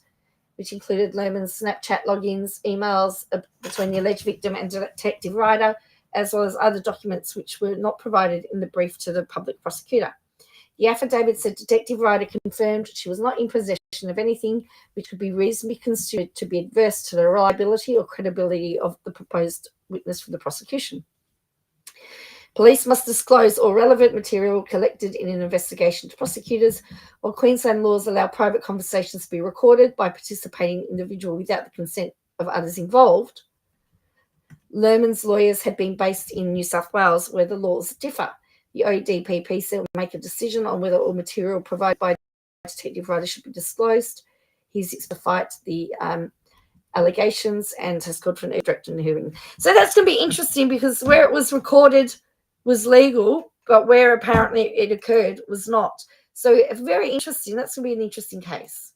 which included Lerman's Snapchat logins, emails between the alleged victim and Detective Ryder, as well as other documents which were not provided in the brief to the public prosecutor. The affidavit said Detective Ryder confirmed she was not in possession of anything which could be reasonably considered to be adverse to the reliability or credibility of the proposed witness for the prosecution. Police must disclose all relevant material collected in an investigation to prosecutors, while Queensland laws allow private conversations to be recorded by participating individual without the consent of others involved. Lerman's lawyers had been based in New South Wales, where the laws differ. The ODPP said will make a decision on whether all material provided by Detective Ryder should be disclosed. He's to fight the allegations and has called for an direct hearing. So that's going to be interesting, because where it was recorded was legal, but where apparently it occurred was not. So very interesting. That's going to be an interesting case.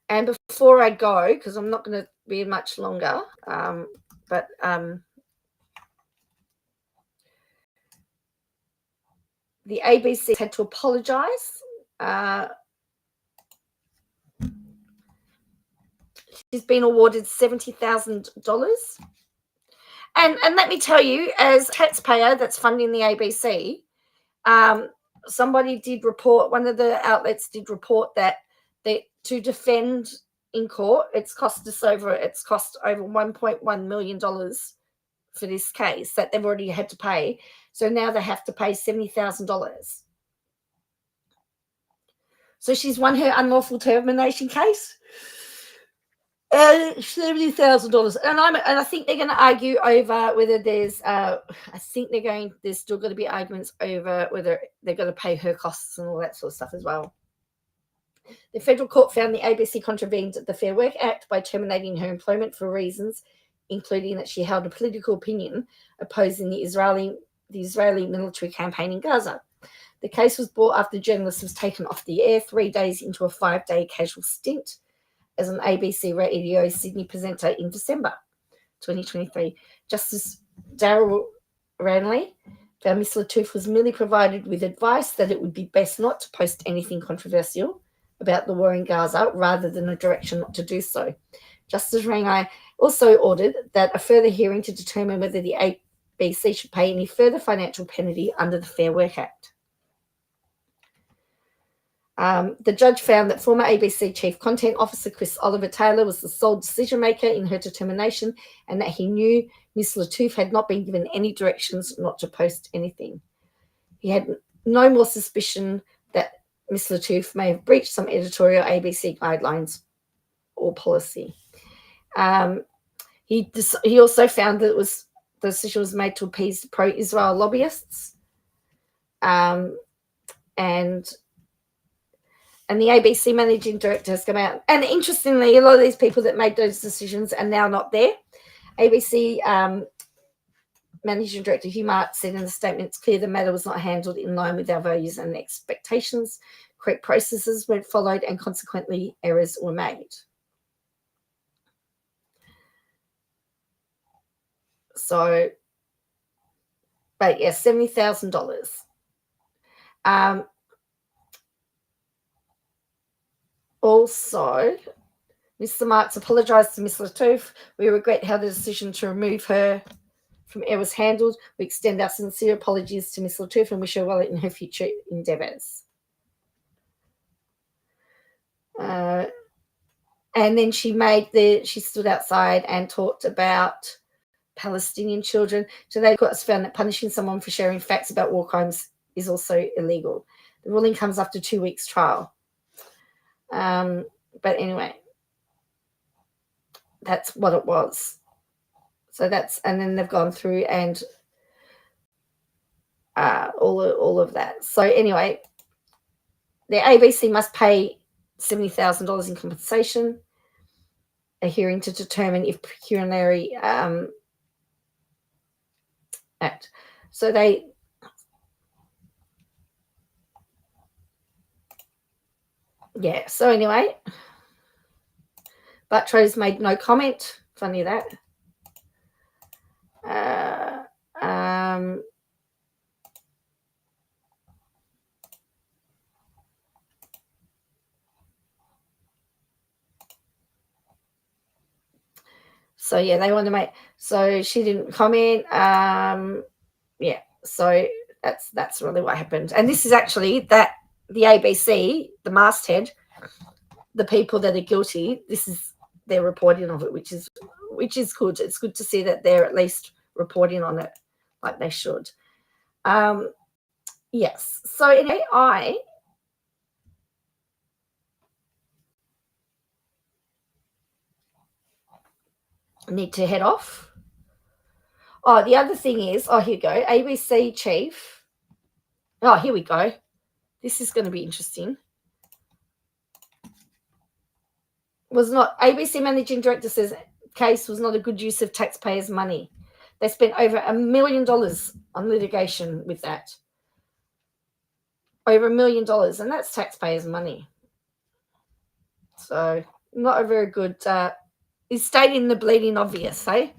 And before I go, because I'm not going to be much longer, the ABC had to apologise. She's been awarded $70,000. And let me tell you, as a taxpayer that's funding the ABC, somebody did report, one of the outlets did report that to defend in court, it's cost over $1.1 million for this case that they've already had to pay. So now they have to pay $70,000. So she's won her unlawful termination case. $70,000, and I think they're going to argue over whether there's. There's still going to be arguments over whether they're going to pay her costs and all that sort of stuff as well. The federal court found the ABC contravened the Fair Work Act by terminating her employment for reasons, including that she held a political opinion opposing the Israeli military campaign in Gaza. The case was brought after the journalist was taken off the air 3 days into a 5-day casual stint as an ABC Radio Sydney presenter in December 2023. Justice Darryl Ranley found Ms. Lattouf was merely provided with advice that it would be best not to post anything controversial about the war in Gaza, rather than a direction not to do so. Justice Ranley also ordered that a further hearing to determine whether the ABC should pay any further financial penalty under the Fair Work Act. The judge found that former ABC Chief Content Officer Chris Oliver Taylor was the sole decision maker in her determination, and that he knew Ms. Lattouf had not been given any directions not to post anything. He had no more suspicion that Ms. Lattouf may have breached some editorial ABC guidelines or policy. He also found that the decision was made to appease pro-Israel lobbyists, and the ABC managing director has come out. And interestingly, a lot of these people that made those decisions are now not there. ABC managing director Hugh Mark said in the statement, it's clear the matter was not handled in line with our values and expectations. Correct processes weren't followed, and consequently errors were made. So, but yeah, $70,000. Also, Mr. Marks apologised to Ms. Lattouf. We regret how the decision to remove her from air was handled. We extend our sincere apologies to Ms. Lattouf and wish her well in her future endeavours. And then she stood outside and talked about Palestinian children. Today, the court has found that punishing someone for sharing facts about war crimes is also illegal. The ruling comes after 2 weeks' trial. But anyway, that's what it was. So that's, and then they've gone through and all of that. So anyway, the ABC must pay $70,000 in compensation. A hearing to determine if pecuniary act. So they, yeah. So anyway, Buttrose made no comment. Funny that. So yeah, they want to make. So she didn't comment. Yeah. So that's really what happened. And this is actually that the ABC, the masthead, the people that are guilty. This is their reporting of it, which is good. It's good to see that they're at least reporting on it like they should. Yes. So anyway, I need to head off. Oh, the other thing is, oh, here we go. ABC chief. Oh, here we go. This is going to be interesting. ABC managing director says case was not a good use of taxpayers' money. They spent over $1 million on litigation with that. Over $1 million, and that's taxpayers' money. So not a very good. Is stating the bleeding obvious, eh?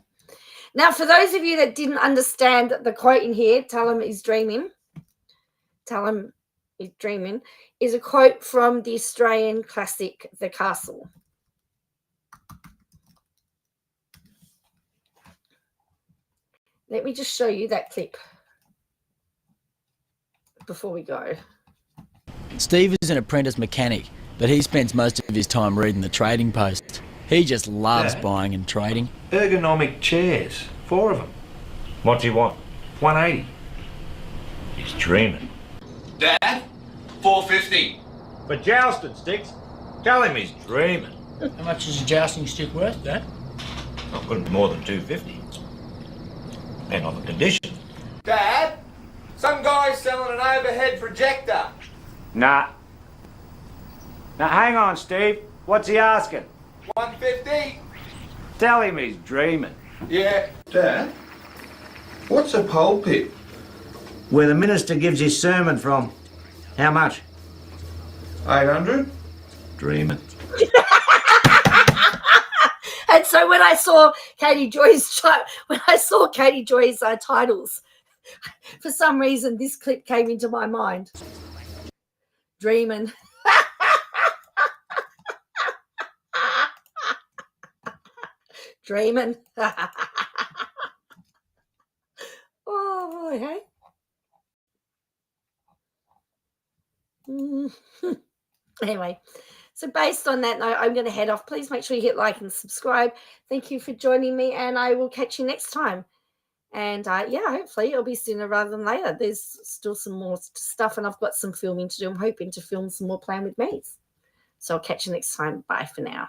Now, for those of you that didn't understand the quote in here, tell him he's dreaming. Tell him he's dreaming is a quote from the Australian classic, The Castle. Let me just show you that clip before we go. Steve is an apprentice mechanic, but he spends most of his time reading the Trading Post. He just loves buying and trading. Ergonomic chairs, 4 of them. What do you want? 180. He's dreaming. Dad, 450. For jousting sticks, tell him he's dreaming. How much is a jousting stick worth, Dad? Not good more than 250. Depend on the condition. Dad, some guy's selling an overhead projector. Nah. Now hang on, Steve. What's he asking? 150. Tell him he's dreaming. Yeah. Dad, what's a pulpit? Where the minister gives his sermon from. How much? 800? Dreaming. And so when I saw Katie Joy's titles, for some reason this clip came into my mind. Dreaming. Dreaming. Oh boy, hey. Anyway, so based on that note, I'm going to head off. Please make sure you hit like and subscribe. Thank you for joining me, and I will catch you next time. And yeah, hopefully it'll be sooner rather than later. There's still some more stuff, and I've got some filming to do. I'm hoping to film some more Plan With Me's. So I'll catch you next time. Bye for now.